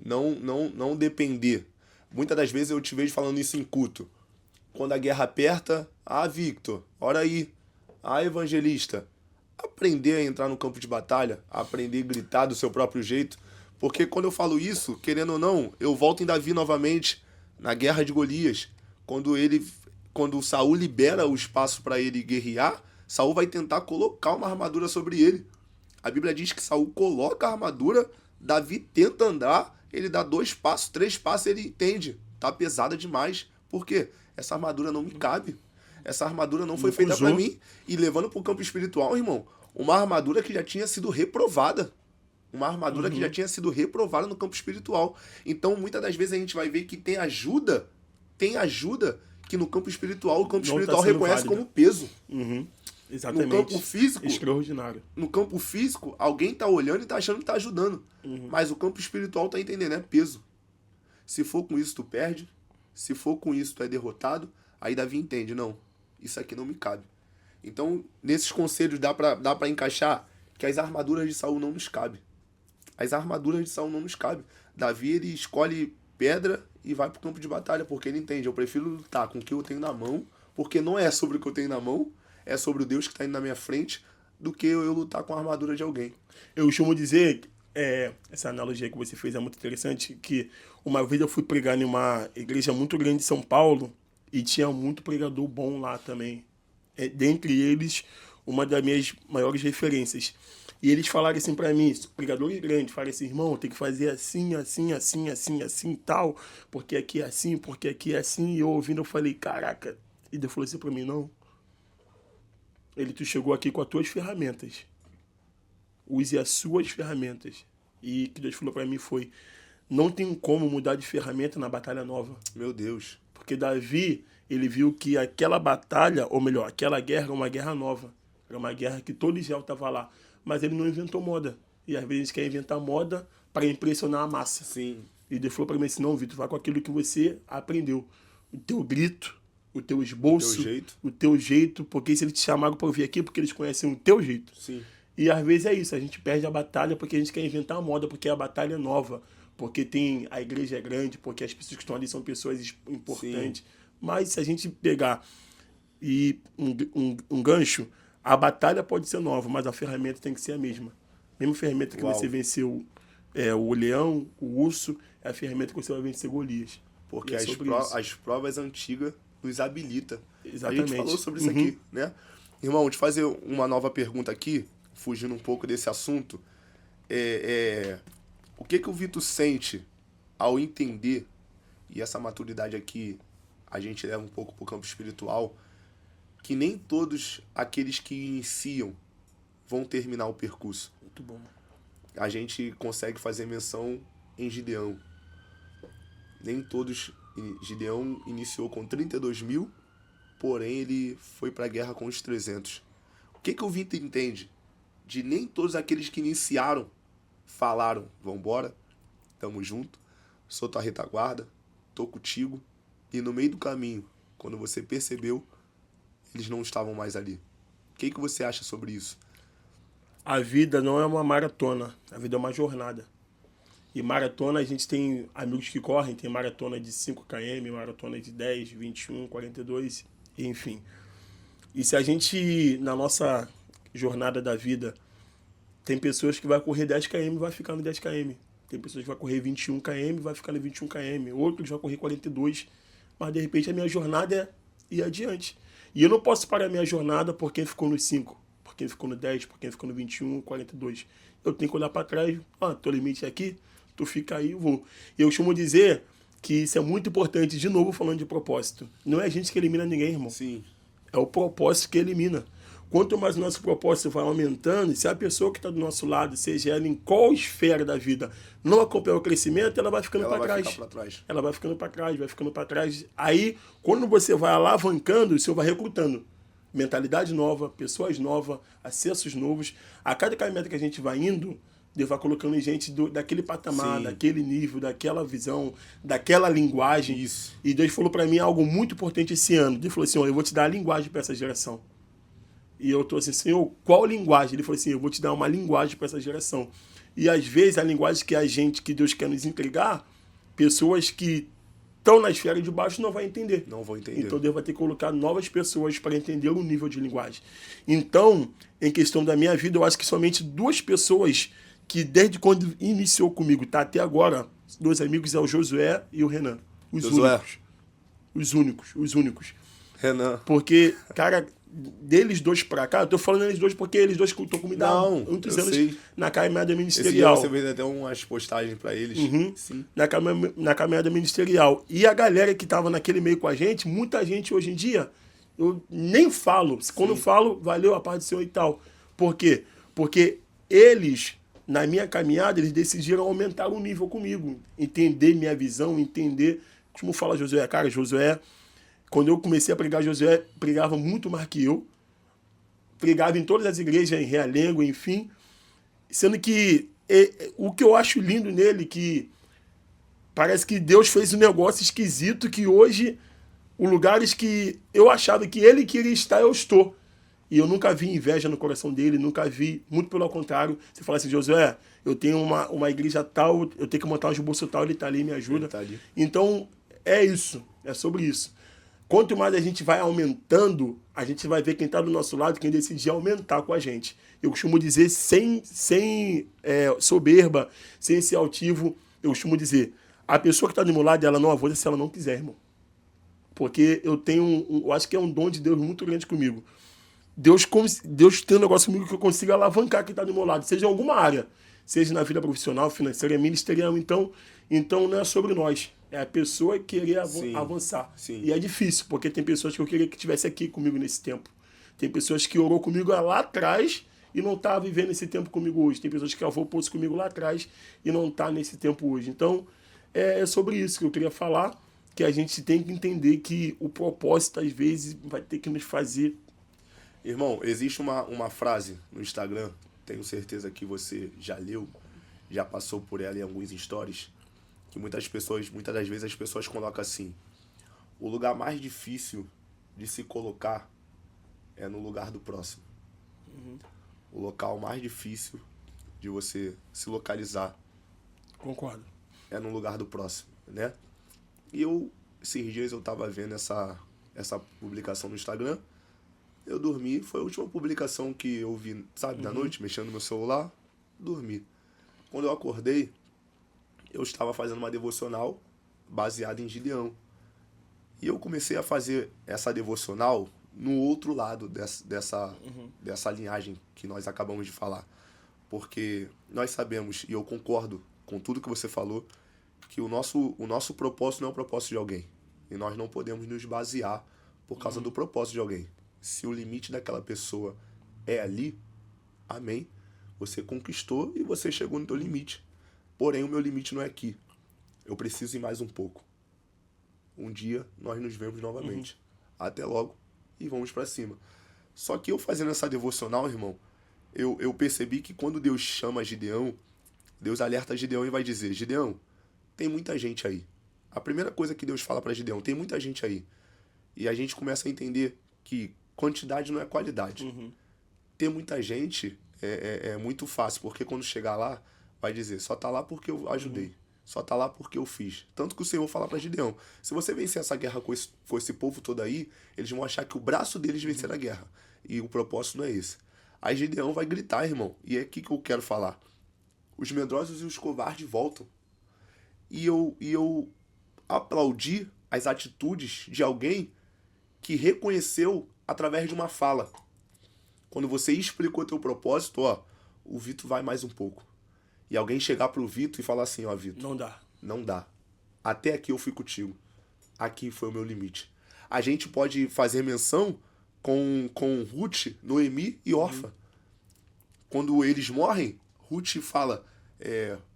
Não depender. Muitas das vezes eu te vejo falando isso em culto. Quando a guerra aperta, Victor, ora aí. Evangelista. Aprender a entrar no campo de batalha, aprender a gritar do seu próprio jeito. Porque quando eu falo isso, querendo ou não, eu volto em Davi novamente, na guerra de Golias. Quando Saul libera o espaço para ele guerrear, Saul vai tentar colocar uma armadura sobre ele. A Bíblia diz que Saul coloca a armadura, Davi tenta andar, ele dá 2 passos, 3 passos, ele entende. Tá pesada demais. Por quê? Essa armadura não me cabe. Essa armadura não foi feita para mim. E levando para o campo espiritual, irmão, uma armadura que já tinha sido reprovada. Uma armadura que já tinha sido reprovada no campo espiritual. Então, muitas das vezes a gente vai ver que tem ajuda que no campo espiritual, o campo espiritual reconhece como peso. Exatamente. No campo físico, extraordinário. No campo físico, alguém tá olhando e tá achando que tá ajudando. Mas o campo espiritual tá entendendo, é peso. Se for com isso, tu perde. Se for com isso, tu é derrotado. Aí Davi entende, não, isso aqui não me cabe. Então, nesses conselhos dá pra encaixar que as armaduras de Saul não nos cabem. As armaduras de Saul não nos cabem. Davi, ele escolhe pedra e vai pro campo de batalha, porque ele entende, eu prefiro lutar com o que eu tenho na mão, porque não é sobre o que eu tenho na mão, é sobre o Deus que está indo na minha frente, do que eu lutar com a armadura de alguém. Eu costumo dizer, essa analogia que você fez é muito interessante, que uma vez eu fui pregar em uma igreja muito grande de São Paulo, e tinha muito pregador bom lá também. Dentre eles, uma das minhas maiores referências. E eles falaram assim pra mim, pregadores grandes, falaram assim, irmão, tem que fazer assim, assim, assim, assim, assim, tal, porque aqui é assim, porque aqui é assim. E eu ouvindo, eu falei, caraca. E Deus falou assim pra mim, não. Tu chegou aqui com as tuas ferramentas. Use as suas ferramentas. E o que Deus falou pra mim foi, não tem como mudar de ferramenta na batalha nova. Meu Deus. Porque Davi, ele viu que aquela batalha, ou melhor, aquela guerra era uma guerra nova. Era uma guerra que todo Israel estava lá. Mas ele não inventou moda. E às vezes a gente quer inventar moda para impressionar a massa. Sim. E Deus falou para mim assim, não, Vitor, vai com aquilo que você aprendeu. O teu grito, o teu esboço, o teu jeito. Porque se eles te chamaram para ouvir aqui, porque eles conhecem o teu jeito. Sim. E às vezes é isso, a gente perde a batalha porque a gente quer inventar a moda, porque a batalha é nova. Porque a igreja é grande, porque as pessoas que estão ali são pessoas importantes. Sim. Mas se a gente pegar um gancho, a batalha pode ser nova, mas a ferramenta tem que ser a mesma. Mesma ferramenta que você venceu o leão, o urso, é a ferramenta que você vai vencer Golias. Porque as provas antigas nos habilitam. Exatamente. A gente falou sobre isso aqui, né? Irmão, te fazer uma nova pergunta aqui, fugindo um pouco desse assunto. O que o Vitor sente ao entender, e essa maturidade aqui a gente leva um pouco para o campo espiritual, que nem todos aqueles que iniciam vão terminar o percurso. Muito bom. A gente consegue fazer menção em Gideão. Nem todos... Gideão iniciou com 32 mil, porém ele foi para a guerra com os 300. O que o Vitor entende? De nem todos aqueles que iniciaram falaram, vambora, tamo junto, sou tua retaguarda, tô contigo. E no meio do caminho, quando você percebeu, eles não estavam mais ali. O que você acha sobre isso? A vida não é uma maratona, a vida é uma jornada. E maratona, a gente tem amigos que correm, tem maratona de 5 km, maratona de 10, 21, 42, enfim. E se a gente, na nossa jornada da vida, tem pessoas que vai correr 10 km e vai ficar no 10 km. Tem pessoas que vai correr 21 km e vai ficar no 21 km. Outros vai correr 42, mas de repente a minha jornada é ir adiante. E eu não posso parar a minha jornada por quem ficou nos 5, por quem ficou no 10, por quem ficou no 21, 42. Eu tenho que olhar para trás, teu limite é aqui, tu fica aí, eu vou. Eu costumo dizer que isso é muito importante, de novo falando de propósito. Não é a gente que elimina ninguém, irmão. Sim. É o propósito que elimina. Quanto mais o nosso propósito vai aumentando, se a pessoa que está do nosso lado, seja ela em qual esfera da vida, não acompanhar o crescimento, ela vai ficando para trás. Ela vai ficando para trás, vai ficando para trás. Aí, quando você vai alavancando, você vai recrutando mentalidade nova, pessoas novas, acessos novos. A cada caminhada que a gente vai indo, Deus vai colocando gente daquele patamar, Sim. daquele nível, daquela visão, daquela linguagem. Isso. E Deus falou para mim algo muito importante esse ano. Deus falou assim, eu vou te dar a linguagem para essa geração. E eu tô assim, Senhor, qual linguagem? Ele falou assim, eu vou te dar uma linguagem para essa geração. E às vezes a linguagem que Deus quer nos entregar, pessoas que estão na esfera de baixo não vão entender. Não vão entender. Então Deus vai ter que colocar novas pessoas para entender o nível de linguagem. Então, em questão da minha vida, eu acho que somente 2 pessoas que desde quando iniciou comigo, tá até agora, 2 amigos, é o Josué e o Renan. Josué. Os únicos. Renan. Porque, cara, deles 2 pra cá, eu tô falando eles 2 porque eles 2 que estão comigo há muitos anos sei. na caminhada Esse ministerial. ano você fez até umas postagens pra eles. Sim. Na caminhada ministerial. E a galera que tava naquele meio com a gente, muita gente hoje em dia, eu nem falo. Quando eu falo, valeu a paz do Senhor e tal. Por quê? Porque eles, na minha caminhada, eles decidiram aumentar o nível comigo. Entender minha visão, entender... Como fala Josué? Cara, Josué... Quando eu comecei a pregar, Josué pregava muito mais que eu. Pregava em todas as igrejas, em Realengo, enfim. Sendo que o que eu acho lindo nele, que parece que Deus fez um negócio esquisito, que hoje, os lugares que eu achava que ele queria estar, eu estou. E eu nunca vi inveja no coração dele, nunca vi, muito pelo contrário. Você fala assim, Josué, eu tenho uma igreja tal, eu tenho que montar um esboço tal, ele está ali, me ajuda. Tá ali. Então, é isso, é sobre isso. Quanto mais a gente vai aumentando, a gente vai ver quem está do nosso lado, quem decidir aumentar com a gente. Eu costumo dizer, sem soberba, sem ser altivo, eu costumo dizer, a pessoa que está do meu lado, ela não avança se ela não quiser, irmão. Porque eu acho que é um dom de Deus muito grande comigo. Deus tem um negócio comigo que eu consigo alavancar quem está do meu lado, seja em alguma área, seja na vida profissional, financeira, ministerial. Então não é sobre nós. É a pessoa querer avançar. Sim. E é difícil, porque tem pessoas que eu queria que estivesse aqui comigo nesse tempo. Tem pessoas que orou comigo lá atrás e não está vivendo esse tempo comigo hoje. Tem pessoas que cavou o poço comigo lá atrás e não está nesse tempo hoje. Então, é sobre isso que eu queria falar, que a gente tem que entender que o propósito, às vezes, vai ter que nos fazer... Irmão, existe uma frase no Instagram, tenho certeza que você já leu, já passou por ela em alguns stories, que muitas das vezes as pessoas colocam assim, o lugar mais difícil de se colocar é no lugar do próximo. O local mais difícil de você se localizar Concordo. é no lugar do próximo, né? E esses dias eu tava vendo essa publicação no Instagram, eu dormi, foi a última publicação que eu vi, sabe, da noite, mexendo no meu celular, dormi. Quando eu acordei, eu estava fazendo uma devocional baseada em Gideão. E eu comecei a fazer essa devocional no outro lado dessa linhagem que nós acabamos de falar. Porque nós sabemos, e eu concordo com tudo que você falou, que o nosso propósito não é o propósito de alguém. E nós não podemos nos basear por causa do propósito de alguém. Se o limite daquela pessoa é ali, amém, você conquistou e você chegou no teu limite. Porém, o meu limite não é aqui. Eu preciso ir mais um pouco. Um dia nós nos vemos novamente. Até logo e vamos pra cima. Só que eu fazendo essa devocional, irmão, eu percebi que quando Deus chama Gideão, Deus alerta Gideão e vai dizer, Gideão, tem muita gente aí. A primeira coisa que Deus fala para Gideão, tem muita gente aí. E a gente começa a entender que quantidade não é qualidade. Ter muita gente é muito fácil, porque quando chegar lá, vai dizer, só tá lá porque eu ajudei. Só tá lá porque eu fiz. Tanto que o Senhor fala para Gideão, se você vencer essa guerra com esse povo todo aí, eles vão achar que o braço deles vencer a guerra. E o propósito não é esse. Aí Gideão vai gritar, irmão. E é aqui que eu quero falar. Os medrosos e os covardes voltam. E eu aplaudi as atitudes de alguém que reconheceu através de uma fala. Quando você explicou teu propósito, ó, o Vitor vai mais um pouco. E alguém chegar pro Vitor e falar assim, ó, Vitor, Não dá. não dá. Até aqui eu fui contigo. Aqui foi o meu limite. A gente pode fazer menção com Ruth, Noemi e Orfa. Quando eles morrem, Ruth fala,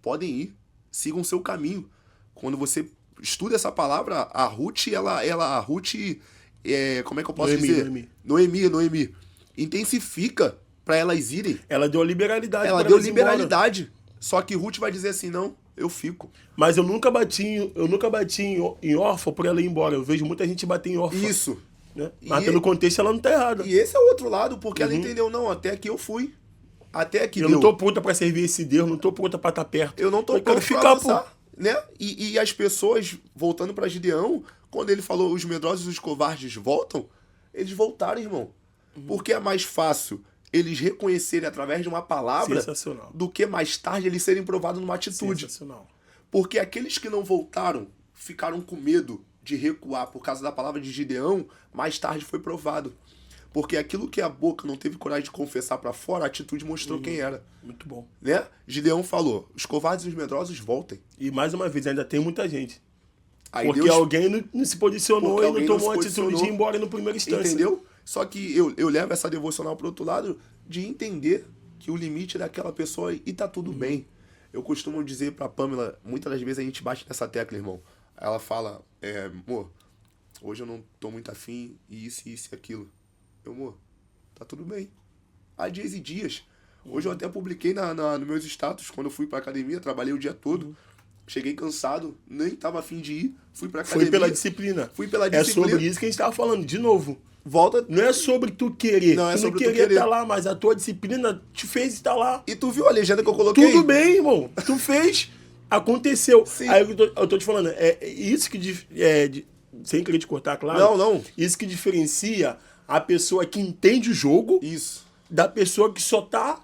podem ir, sigam seu caminho. Quando você estuda essa palavra, a Ruth, como é que eu posso dizer? Noemi. Intensifica para elas irem. Ela deu liberalidade. Ela deu liberalidade. Só que Ruth vai dizer assim, não, eu fico. Mas eu nunca bati em órfã por ela ir embora. Eu vejo muita gente bater em órfã. Isso. Né? Mas pelo contexto ela não tá errada. E esse é o outro lado, porque ela entendeu, não, até aqui eu fui. Até aqui eu não tô pronta pra servir esse Deus, não tô pronta pra estar perto. Eu não tô pronta pra avançar, né? E as pessoas, voltando pra Gideão, quando ele falou os medrosos e os covardes voltam, eles voltaram, irmão. Porque é mais fácil eles reconhecerem através de uma palavra do que mais tarde eles serem provados numa atitude. Sensacional. Porque aqueles que não voltaram ficaram com medo de recuar por causa da palavra de Gideão, mais tarde foi provado. Porque aquilo que a boca não teve coragem de confessar pra fora, a atitude mostrou quem era. Muito bom. Né? Gideão falou, os covardes e os medrosos voltem. E mais uma vez, ainda tem muita gente. Aí porque alguém não se posicionou e não tomou a atitude de ir embora no primeiro instante. Entendeu? Só que eu levo essa devocional pro outro lado de entender que o limite é daquela pessoa e tá tudo bem. Eu costumo dizer pra Pamela, muitas das vezes a gente bate nessa tecla, irmão. Ela fala, amor, hoje eu não tô muito afim, e isso e aquilo. Amor, tá tudo bem. Há dias e dias. Hoje eu até publiquei nos meus status, quando eu fui pra academia, trabalhei o dia todo. Cheguei cansado, nem tava afim de ir, fui pra academia. Foi pela disciplina. É sobre isso que a gente tava falando, de novo. Volta. Não é sobre tu querer. Não é sobre tu querer querer estar lá, mas a tua disciplina te fez estar lá. E tu viu a legenda que eu coloquei? Tudo bem, irmão. Tu fez, aconteceu. Sim. Aí eu tô te falando, isso que... sem querer te cortar, claro. Não. Isso que diferencia a pessoa que entende o jogo da pessoa que só tá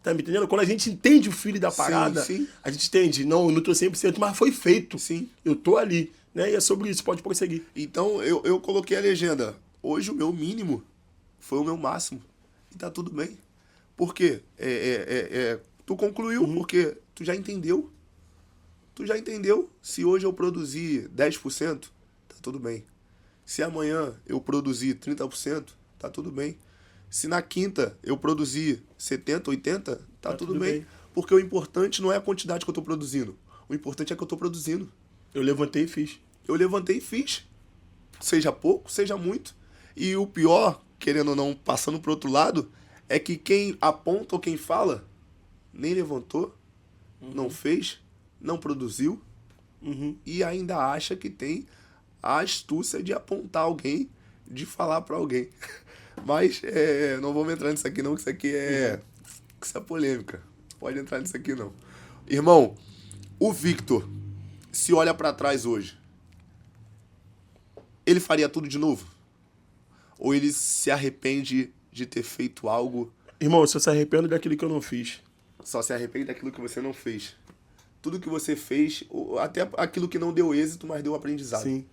me entendendo? Quando a gente entende o filho da parada, a gente entende, não tô 100%, mas foi feito. Sim. Eu tô ali. Né? E é sobre isso, pode prosseguir. Então, eu coloquei a legenda. Hoje o meu mínimo foi o meu máximo. E tá tudo bem. Por quê? Tu concluiu porque tu já entendeu. Tu já entendeu. Se hoje eu produzir 10%, tá tudo bem. Se amanhã eu produzir 30%, tá tudo bem. Se na quinta eu produzir 70, 80, tá tudo bem. Porque o importante não é a quantidade que eu tô produzindo. O importante é que eu tô produzindo. Eu levantei e fiz. Eu levantei e fiz. Seja pouco, seja muito. E o pior, querendo ou não, passando pro outro lado, é que quem aponta ou quem fala, nem levantou, não fez, não produziu, e ainda acha que tem a astúcia de apontar alguém, de falar pra alguém. Mas não vamos entrar nisso aqui não, que isso aqui isso é polêmica. Pode entrar nisso aqui não. Irmão, o Victor, se olha pra trás hoje, ele faria tudo de novo? Ou ele se arrepende de ter feito algo? Irmão, eu só se arrependo daquilo que eu não fiz. Só se arrepende daquilo que você não fez. Tudo que você fez, até aquilo que não deu êxito, mas deu aprendizado. Sim.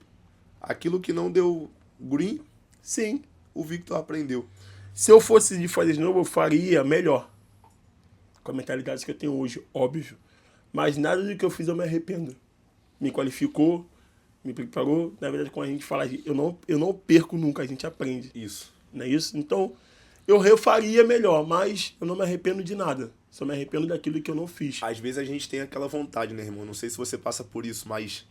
Aquilo que não deu green, sim, o Victor aprendeu. Se eu fosse de fazer de novo, eu faria melhor. Com a mentalidade que eu tenho hoje, óbvio. Mas nada do que eu fiz eu me arrependo. Me qualificou, me preparou. Na verdade, quando a gente fala, eu não perco nunca, a gente aprende. Isso. Não é isso? Então, eu refaria melhor, mas eu não me arrependo de nada. Só me arrependo daquilo que eu não fiz. Às vezes a gente tem aquela vontade, né, irmão? Não sei se você passa por isso, mas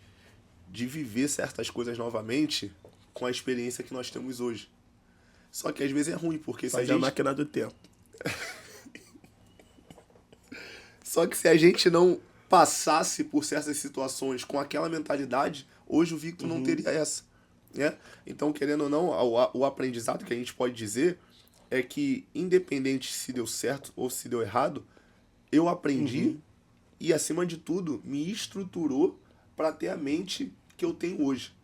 de viver certas coisas novamente com a experiência que nós temos hoje. Só que às vezes é ruim, porque Faz a máquina do tempo. Só que se a gente não passasse por certas situações com aquela mentalidade, hoje o Victor não teria essa, né? Então, querendo ou não, o aprendizado que a gente pode dizer é que, independente se deu certo ou se deu errado, eu aprendi e, acima de tudo, me estruturou para ter a mente que eu tenho hoje.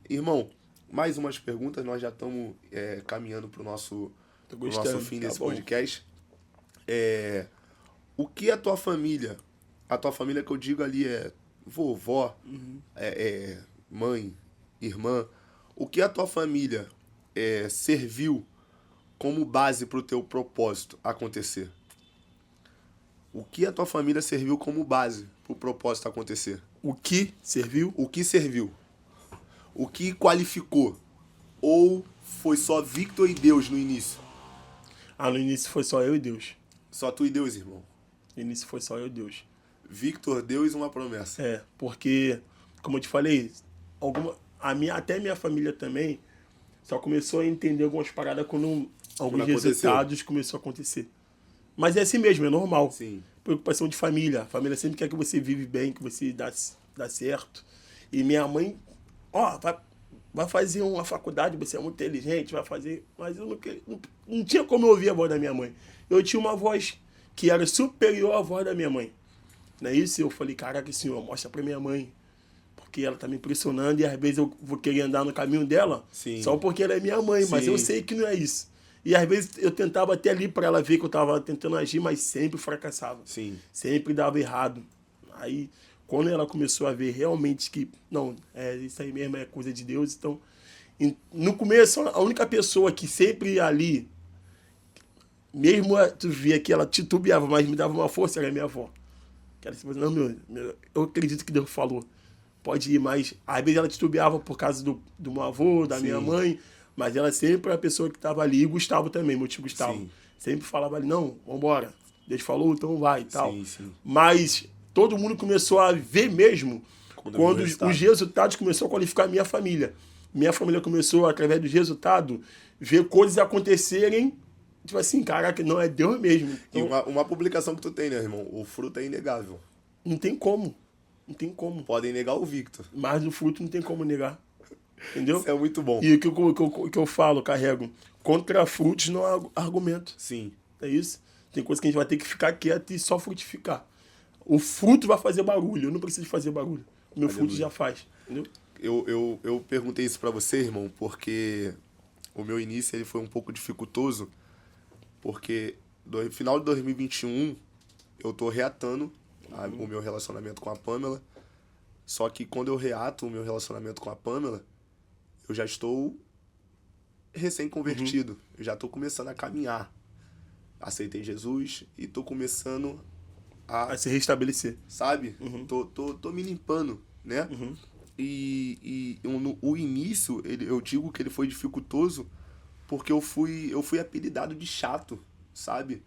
Irmão, mais umas perguntas, nós já estamos caminhando para o nosso fim desse podcast. O que a tua família que eu digo ali é vovó, mãe, irmã, o que a tua família serviu como base para o teu propósito acontecer? O que a tua família serviu como base para o propósito acontecer? O que serviu? O que serviu? O que qualificou? Ou foi só Victor e Deus no início? No início foi só eu e Deus. Só tu e Deus, irmão? No início foi só eu e Deus. Victor, Deus, uma promessa. Porque, como eu te falei, até minha família também só começou a entender algumas paradas quando alguns resultados começaram a acontecer. Mas é assim mesmo, é normal. Sim. Preocupação de família. A família sempre quer que você vive bem, que você dá certo. E minha mãe, vai fazer uma faculdade, você é muito inteligente, vai fazer... Mas eu não tinha como eu ouvir a voz da minha mãe. Eu tinha uma voz que era superior à voz da minha mãe. Não é isso? Eu falei, caraca, senhor, mostra pra minha mãe. Porque ela tá me impressionando e às vezes eu vou querer andar no caminho dela. Sim. Só porque ela é minha mãe, mas eu sei que não é isso. E às vezes eu tentava até ali para ela ver que eu tava tentando agir, mas sempre fracassava. Sim. Sempre dava errado. Aí, quando ela começou a ver realmente que, não, isso aí mesmo é coisa de Deus, então... No começo, a única pessoa que sempre ali, mesmo tu via que ela titubeava, mas me dava uma força, era a minha avó. Que ela disse, não, eu acredito que Deus falou. Pode ir, mas às vezes ela titubeava por causa do meu avô, da minha mãe, mas ela sempre era a pessoa que estava ali, e o Gustavo também, meu tio Gustavo. Sim. Sempre falava ali, não, vambora, Deus falou, então vai e tal. Sim. Mas todo mundo começou a ver mesmo quando os resultados começaram a qualificar a minha família. Minha família começou, através dos resultados, ver coisas acontecerem, tipo assim, caraca, não é Deus mesmo. Então, e uma publicação que tu tem, né, irmão? O fruto é inegável. Não tem como. Não tem como. Podem negar o Victor. Mas o fruto não tem como negar. Entendeu? Isso é muito bom. E o que eu falo, carrego, contra frutos não há argumento. Sim. É isso? Tem coisa que a gente vai ter que ficar quieto e só frutificar. O fruto vai fazer barulho, eu não preciso fazer barulho. O meu fruto já faz, entendeu? Eu perguntei isso pra você, irmão, porque o meu início ele foi um pouco dificultoso, porque no final de 2021 eu tô reatando o meu relacionamento com a Pamela, só que quando eu reato o meu relacionamento com a Pamela, eu já estou recém-convertido, eu já tô começando a caminhar. Aceitei Jesus e tô começando a se restabelecer. Sabe? Tô me limpando, né? O início, eu digo que ele foi dificultoso porque eu fui apelidado de chato, sabe?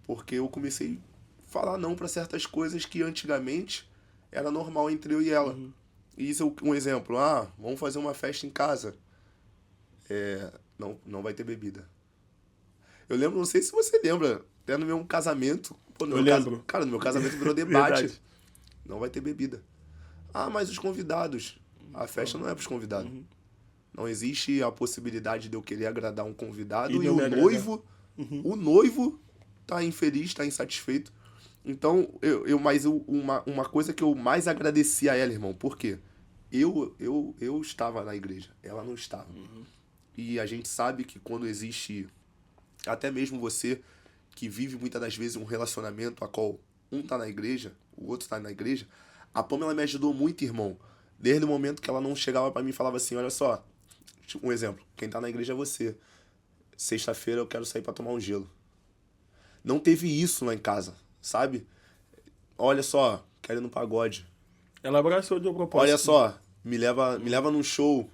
Porque eu comecei a falar não para certas coisas que antigamente era normal entre eu e ela. E isso é um exemplo. Vamos fazer uma festa em casa. Não vai ter bebida. Eu lembro, não sei se você lembra, até no meu casamento. Eu lembro. Cara, no meu casamento virou debate. Verdade. Não vai ter bebida. Mas os convidados. A festa não é para os convidados. Não existe a possibilidade de eu querer agradar um convidado e o noivo tá infeliz, tá insatisfeito. Então, uma coisa que eu mais agradeci a ela, irmão, por quê? Eu estava na igreja, ela não estava. E a gente sabe que quando existe, até mesmo você que vive muitas das vezes um relacionamento a qual um tá na igreja, o outro tá na igreja, a Pamela me ajudou muito, irmão. Desde o momento que ela não chegava pra mim e falava assim, olha só, um exemplo, quem tá na igreja é você. Sexta-feira eu quero sair pra tomar um gelo. Não teve isso lá em casa, sabe? Olha só, quero ir no pagode. Ela abraçou do propósito. Olha só, me leva num show.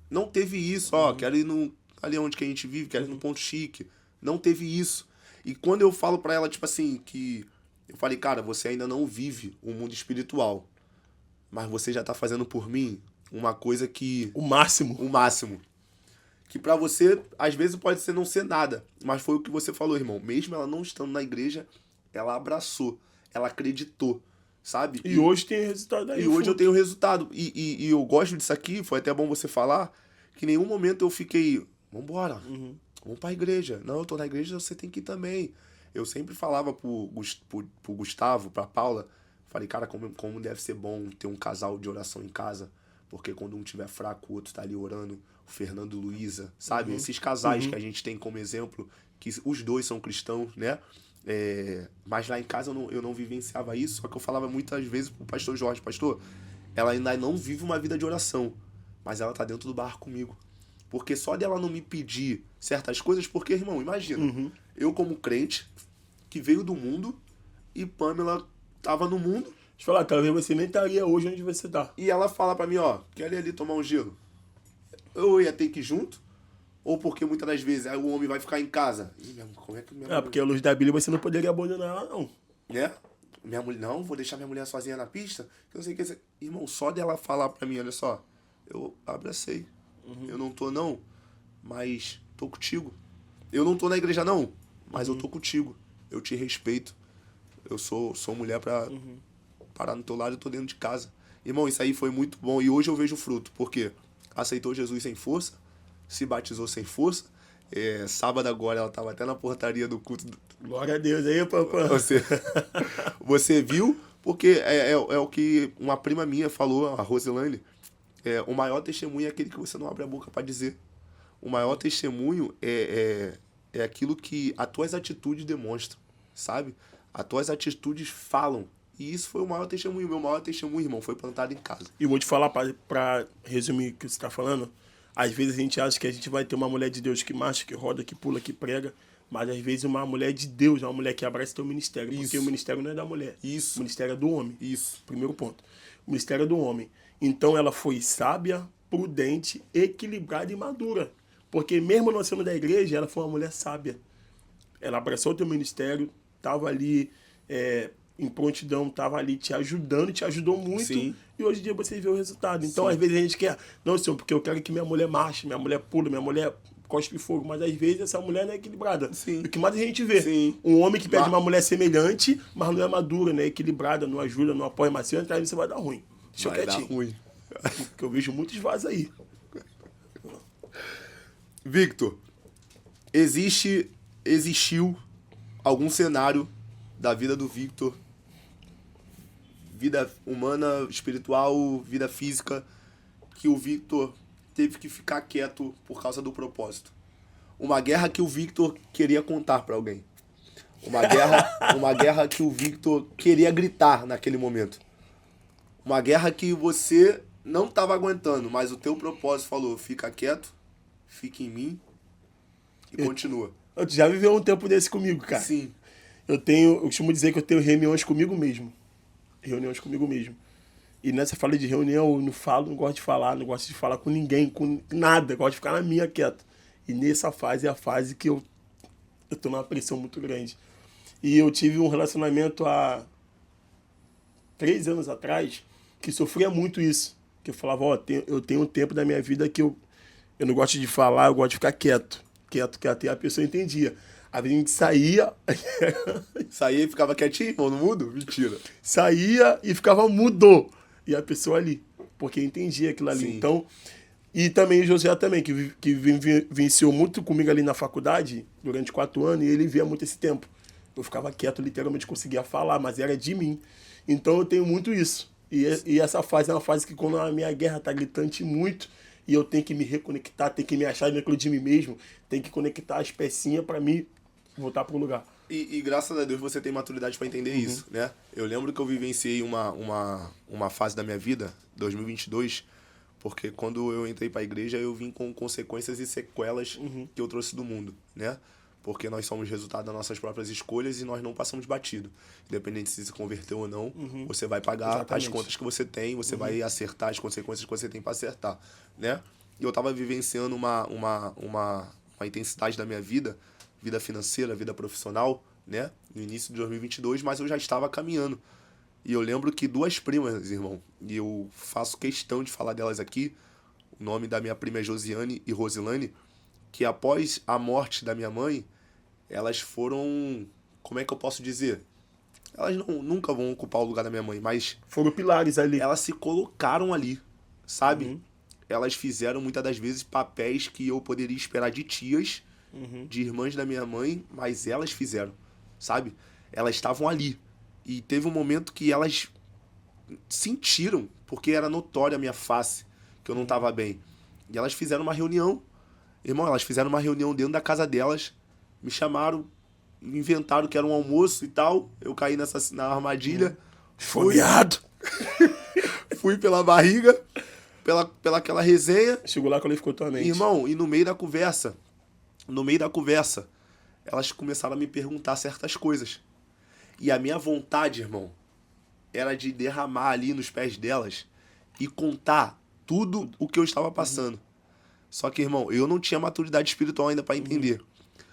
Não teve isso, quero ir ali onde que a gente vive, quero ir no Ponto Chique. Não teve isso. E quando eu falo pra ela, tipo assim, que... Eu falei, cara, você ainda não vive o mundo espiritual. Mas você já tá fazendo por mim uma coisa que... O máximo. Que pra você, às vezes, pode ser não ser nada. Mas foi o que você falou, irmão. Mesmo ela não estando na igreja, ela abraçou. Ela acreditou. sabe? E hoje tem resultado aí. E hoje eu tenho resultado. E eu gosto disso aqui, foi até bom você falar, que em nenhum momento eu fiquei, vambora, vamos pra igreja. Não, eu tô na igreja, você tem que ir também. Eu sempre falava pro Gustavo, pra Paula, falei, cara, como deve ser bom ter um casal de oração em casa, porque quando um tiver fraco, o outro tá ali orando. O Fernando e Luísa, sabe? Esses casais que a gente tem como exemplo, que os dois são cristãos, né? Mas lá em casa eu não vivenciava isso, só que eu falava muitas vezes pro pastor Jorge, pastor, ela ainda não vive uma vida de oração, mas ela tá dentro do barco comigo. Porque só dela não me pedir certas coisas, porque, irmão, imagina, eu como crente, que veio do mundo, e Pamela tava no mundo. Deixa eu falar, talvez você nem estaria hoje onde você tá. E ela fala pra mim, ó, quer ir ali tomar um gelo? Eu ia ter que ir junto, ou porque muitas das vezes aí o homem vai ficar em casa. Ih, como é que minha mulher... Porque a luz da Bíblia você não poderia abandonar ela, não. Né? Minha mulher, não, vou deixar minha mulher sozinha na pista. Que eu sei que... Irmão, só dela falar pra mim, olha só, eu abracei. Eu não tô não, mas tô contigo. Eu não tô na igreja não, mas eu tô contigo. Eu te respeito. Eu sou mulher pra parar no teu lado, eu tô dentro de casa. Irmão, isso aí foi muito bom. E hoje eu vejo o fruto. Por quê? Aceitou Jesus sem força, se batizou sem força. Sábado agora ela tava até na portaria do culto. Glória a Deus aí, papai. Você viu? Porque é o que uma prima minha falou, a Roselane. O maior testemunho é aquele que você não abre a boca para dizer. O maior testemunho é aquilo que as tuas atitudes demonstram, sabe? As tuas atitudes falam. E isso foi o maior testemunho. Meu maior testemunho, irmão, foi plantado em casa. E vou te falar, pra resumir o que você tá falando, às vezes a gente acha que a gente vai ter uma mulher de Deus que marcha, que roda, que pula, que prega, mas às vezes uma mulher de Deus é uma mulher que abraça teu ministério, porque Isso. o ministério não é da mulher. Isso. O ministério é do homem. Isso. Primeiro ponto. O ministério é do homem. Então ela foi sábia, prudente, equilibrada e madura. Porque mesmo não sendo da igreja, ela foi uma mulher sábia. Ela abraçou o teu ministério, estava ali em prontidão, estava ali te ajudando, te ajudou muito. Sim. E hoje em dia você vê o resultado. Então, Sim. às vezes a gente quer, não, senhor, porque eu quero que minha mulher marche, minha mulher pula, minha mulher cospe fogo. Mas às vezes essa mulher não é equilibrada. Sim. O que mais a gente vê? Sim. Um homem que pede uma mulher semelhante, mas não é madura, não é equilibrada, não ajuda, não apoia, mas se entrar aí você vai dar ruim. Deixa eu Vai dar quietinho. ruim. Porque eu vejo muitos vasos aí. Victor, existiu algum cenário da vida do Victor, vida humana, espiritual, vida física, que o Victor teve que ficar quieto por causa do propósito? Uma guerra que o Victor queria contar pra alguém. Uma guerra que o Victor queria gritar naquele momento. Uma guerra que você não estava aguentando, mas o teu propósito falou, fica quieto, fica em mim e continua. Tu já viveu um tempo desse comigo, cara. Sim. Eu costumo dizer que eu tenho reuniões comigo mesmo. Reuniões comigo mesmo. E nessa fala de reunião, eu não falo, não gosto de falar, não gosto de falar com ninguém, com nada. Eu gosto de ficar na minha quieto. E nessa fase é a fase que eu tô numa pressão muito grande. E eu tive um relacionamento há 3 anos atrás que sofria muito isso. Que eu falava, eu tenho um tempo da minha vida que eu não gosto de falar, eu gosto de ficar quieto. Quieto. E a pessoa entendia. A gente saía... Saía e ficava quietinho, irmão, no mudo? Mentira. Saía e ficava mudo. E a pessoa ali. Porque entendia aquilo ali. Sim. Então... E também o José também, que vivenciou muito comigo ali na faculdade, durante 4 anos, e ele via muito esse tempo. Eu ficava quieto, literalmente conseguia falar, mas era de mim. Então eu tenho muito isso. E essa fase é uma fase que quando a minha guerra tá gritante muito, e eu tenho que me reconectar, tenho que me achar dentro de mim mesmo, tenho que conectar as pecinhas para mim voltar pro lugar. E graças a Deus você tem maturidade para entender isso, né? Eu lembro que eu vivenciei uma fase da minha vida, 2022, porque quando eu entrei para a igreja eu vim com consequências e sequelas que eu trouxe do mundo, né? Porque nós somos resultado das nossas próprias escolhas e nós não passamos batido. Independente se se converteu ou não, você vai pagar Exatamente. as contas que você tem, você vai acertar as consequências que você tem para acertar, né? E eu estava vivenciando uma intensidade da minha vida financeira, vida profissional, né? No início de 2022, mas eu já estava caminhando. E eu lembro que 2 primas, irmão, e eu faço questão de falar delas aqui, o nome da minha prima é Josiane e Rosilane, que após a morte da minha mãe, elas foram, como é que eu posso dizer? Elas nunca vão ocupar o lugar da minha mãe, mas Foram pilares ali. elas se colocaram ali, sabe? Uhum. Elas fizeram muitas das vezes papéis que eu poderia esperar de tias, Uhum. de irmãs da minha mãe, mas elas fizeram, sabe? Elas estavam ali. E teve um momento que elas sentiram, porque era notória a minha face, que eu não estava bem. E elas fizeram uma reunião. Irmão, elas fizeram uma reunião dentro da casa delas, me chamaram, inventaram que era um almoço e tal. Eu caí na armadilha. Esfomeado. Fui pela barriga, pela aquela resenha. Chegou lá quando ele ficou tua mente. Irmão, e no meio da conversa, elas começaram a me perguntar certas coisas. E a minha vontade, irmão, era de derramar ali nos pés delas e contar tudo o que eu estava passando. Só que, irmão, eu não tinha maturidade espiritual ainda para entender.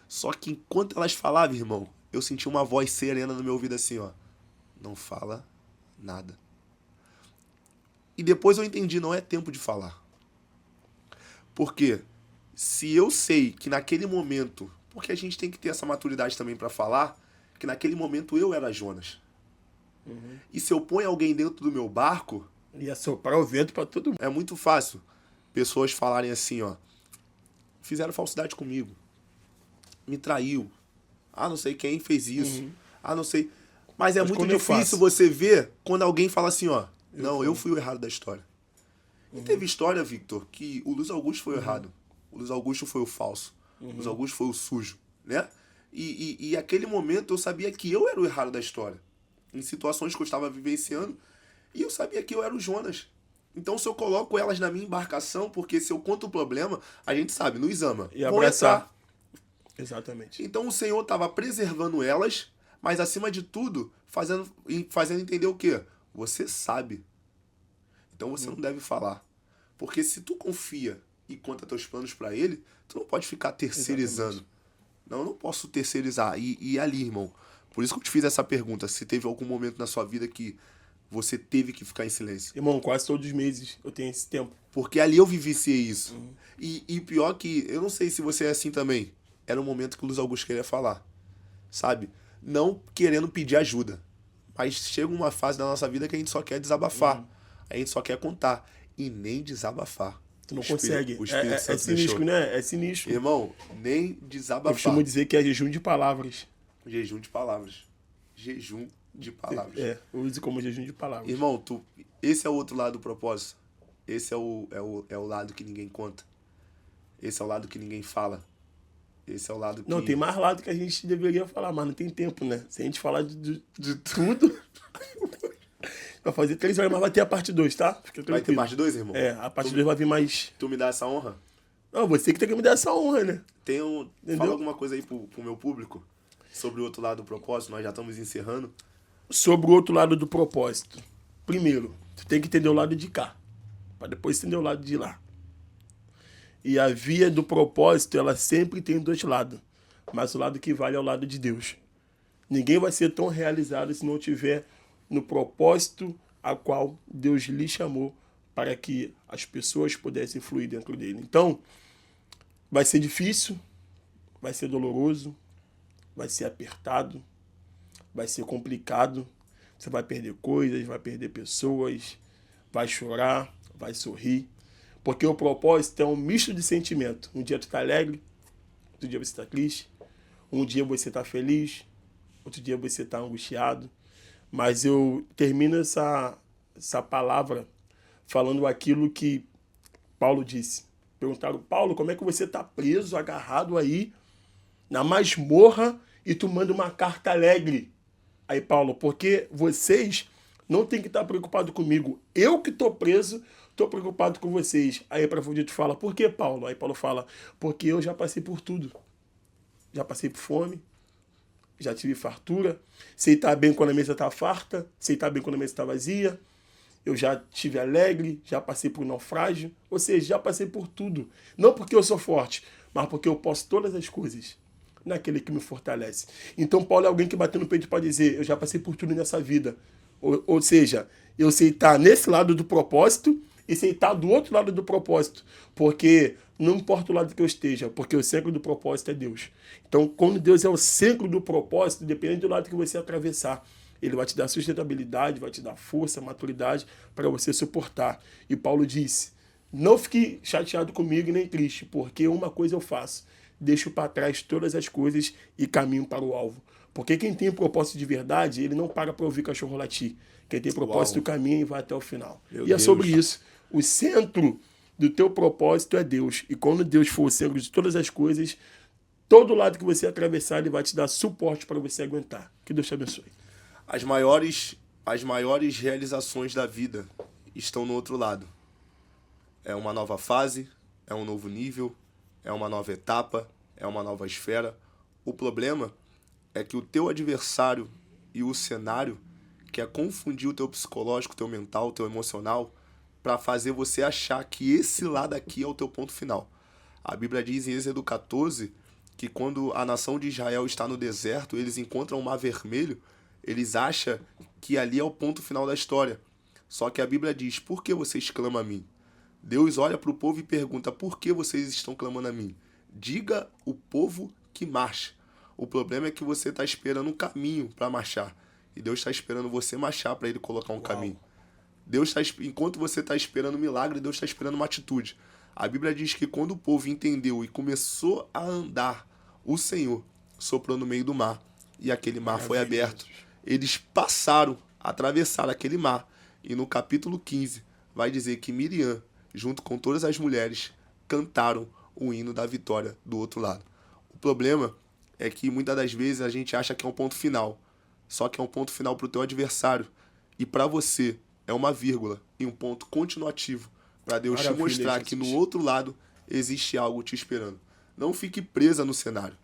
Só que enquanto elas falavam, irmão, eu senti uma voz serena no meu ouvido assim, ó. Não fala nada. E depois eu entendi, não é tempo de falar. Porque se eu sei que naquele momento, porque a gente tem que ter essa maturidade também para falar, que naquele momento eu era Jonas. E se eu ponho alguém dentro do meu barco, Ia soprar o vento pra todo mundo. é muito fácil pessoas falarem assim, ó. Fizeram falsidade comigo. Me traiu. Ah, não sei quem fez isso. Ah, não sei. Mas é Mas muito quando eu difícil faço? você ver quando alguém fala assim, ó. Não, eu fui o errado da história. E teve história, Victor, que o Luiz Augusto foi o errado. O Luiz Augusto foi o falso. O Luiz Augusto foi o sujo, né? E aquele momento eu sabia que eu era o errado da história. Em situações que eu estava vivenciando. E eu sabia que eu era o Jonas. Então se eu coloco elas na minha embarcação, porque se eu conto o problema, a gente sabe, nos ama. E Vão abraçar. entrar. Exatamente. Então o Senhor estava preservando elas, mas acima de tudo, fazendo entender o quê? Você sabe. Então você não deve falar. Porque se tu confia e conta teus planos para ele, tu não pode ficar terceirizando. Exatamente. Não, eu não posso terceirizar. E ali, irmão, por isso que eu te fiz essa pergunta, se teve algum momento na sua vida que você teve que ficar em silêncio. Irmão, quase todos os meses eu tenho esse tempo. Porque ali eu vivenciei isso. E pior que, eu não sei se você é assim também, era um momento que o Luiz Augusto queria falar, sabe? Não querendo pedir ajuda, mas chega uma fase da nossa vida que a gente só quer desabafar, a gente só quer contar, e nem desabafar. Tu não O Espírito- consegue. o Espírito É Santo sinistro, deixou. né? É sinistro. Irmão, nem Eu desabafar. costumo dizer que é jejum de palavras. Jejum de palavras. Jejum de palavras. É, eu uso como jejum de palavras. Irmão, esse é o outro lado do propósito. Esse é o lado que ninguém conta. Esse é o lado que ninguém fala. Esse é o lado que... Não, tem mais lado que a gente deveria falar, mas não tem tempo, né? Se a gente falar de tudo, vai fazer 3 horas, mas vai ter a parte 2, tá? Fica Vai ter tranquilo. parte 2, irmão? É, a parte 2 vai vir mais... Tu me dá essa honra? Não, você que tem que me dar essa honra, né? Fala alguma coisa aí pro meu público sobre o outro lado do propósito. Nós já estamos encerrando. Sobre o outro lado do propósito. Primeiro, tu tem que entender o lado de cá, para depois entender o lado de lá. E a via do propósito, ela sempre tem 2 lados. Mas o lado que vale é o lado de Deus. Ninguém vai ser tão realizado se não tiver no propósito a qual Deus lhe chamou para que as pessoas pudessem fluir dentro dele. Então, vai ser difícil, vai ser doloroso, vai ser apertado, vai ser complicado. Você vai perder coisas, vai perder pessoas, vai chorar, vai sorrir. Porque o propósito é um misto de sentimento. Um dia tu tá alegre, outro dia você tá triste, um dia você tá feliz, outro dia você tá angustiado. Mas eu termino essa palavra falando aquilo que Paulo disse. Perguntaram, Paulo, como é que você tá preso, agarrado aí na masmorra e tu manda uma carta alegre? Aí, Paulo, porque vocês não tem que estar preocupado comigo. Eu que estou preso, estou preocupado com vocês. Aí Epafrodito fala, por que, Paulo? Aí Paulo fala, porque eu já passei por tudo. Já passei por fome, já tive fartura, sei estar bem quando a mesa está farta, sei estar bem quando a mesa está vazia. Eu já estive alegre, já passei por naufrágio, ou seja, já passei por tudo. Não porque eu sou forte, mas porque eu posso todas as coisas naquele que me fortalece. Então Paulo é alguém que bateu no peito para dizer, eu já passei por tudo nessa vida. Ou seja, eu sei estar nesse lado do propósito e sei estar do outro lado do propósito. Porque não importa o lado que eu esteja, porque o centro do propósito é Deus. Então, quando Deus é o centro do propósito, dependendo do lado que você atravessar, Ele vai te dar sustentabilidade, vai te dar força, maturidade para você suportar. E Paulo disse, não fique chateado comigo e nem triste, porque uma coisa eu faço, deixo para trás todas as coisas e caminho para o alvo. Porque quem tem propósito de verdade, ele não para ouvir cachorro latir. Quem tem propósito caminha e vai até o final. Meu e Deus. É sobre isso. O centro do teu propósito é Deus. E quando Deus for o centro de todas as coisas, todo lado que você atravessar, ele vai te dar suporte para você aguentar. Que Deus te abençoe. As maiores realizações da vida estão no outro lado. É uma nova fase, é um novo nível, é uma nova etapa, é uma nova esfera. O problema é que o teu adversário e o cenário quer confundir o teu psicológico, o teu mental, o teu emocional, para fazer você achar que esse lado aqui é o teu ponto final. A Bíblia diz em Êxodo 14 que quando a nação de Israel está no deserto, eles encontram o Mar Vermelho, eles acham que ali é o ponto final da história. Só que a Bíblia diz, por que vocês clamam a mim? Deus olha para o povo e pergunta, por que vocês estão clamando a mim? Diga o povo que marcha. O problema é que você está esperando um caminho para marchar. E Deus está esperando você marchar para ele colocar um caminho. Enquanto você está esperando um milagre, Deus está esperando uma atitude. A Bíblia diz que quando o povo entendeu e começou a andar, o Senhor soprou no meio do mar. E aquele mar foi aberto. Eles passaram, atravessaram aquele mar. E no capítulo 15 vai dizer que Miriam, junto com todas as mulheres, cantaram o hino da vitória do outro lado. O problema é que muitas das vezes a gente acha que é um ponto final. Só que é um ponto final para o teu adversário. E para você é uma vírgula e um ponto continuativo para Deus te mostrar que no outro lado existe algo te esperando. Não fique presa no cenário.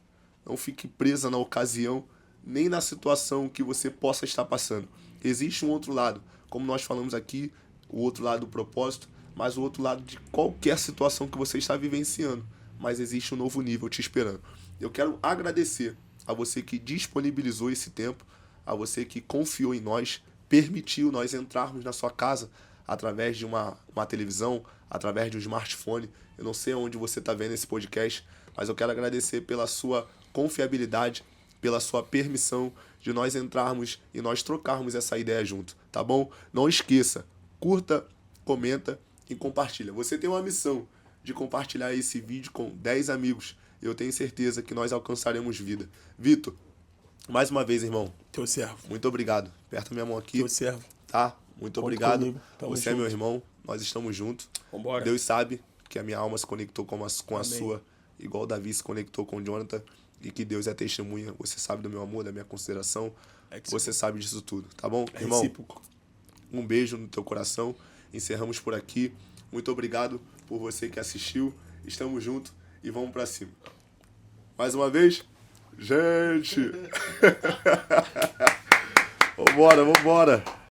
Não fique presa na ocasião, nem na situação que você possa estar passando. Existe um outro lado. Como nós falamos aqui, o outro lado do propósito, mas o outro lado de qualquer situação que você está vivenciando. Mas existe um novo nível te esperando. Eu quero agradecer a você que disponibilizou esse tempo, a você que confiou em nós, permitiu nós entrarmos na sua casa através de uma televisão, através de um smartphone. Eu não sei onde você está vendo esse podcast, mas eu quero agradecer pela sua confiabilidade, pela sua permissão de nós entrarmos e nós trocarmos essa ideia junto, tá bom? Não esqueça, curta, comenta e compartilha. Você tem uma missão de compartilhar esse vídeo com 10 amigos. Eu tenho certeza que nós alcançaremos vida. Vitor, mais uma vez, irmão. Teu servo. Muito obrigado. Aperta minha mão aqui. Teu servo. Tá? Muito obrigado. Você junto. É meu irmão. Nós estamos juntos. Vambora. Deus sabe que a minha alma se conectou com a Amém. sua, igual Davi se conectou com Jonathan. E que Deus é testemunha. Você sabe do meu amor, da minha consideração. Você sabe disso tudo, tá bom? Irmão, recíproco. Um beijo no teu coração. Encerramos por aqui. Muito obrigado por você que assistiu. Estamos juntos e vamos pra cima. Mais uma vez, gente! Vambora, vambora!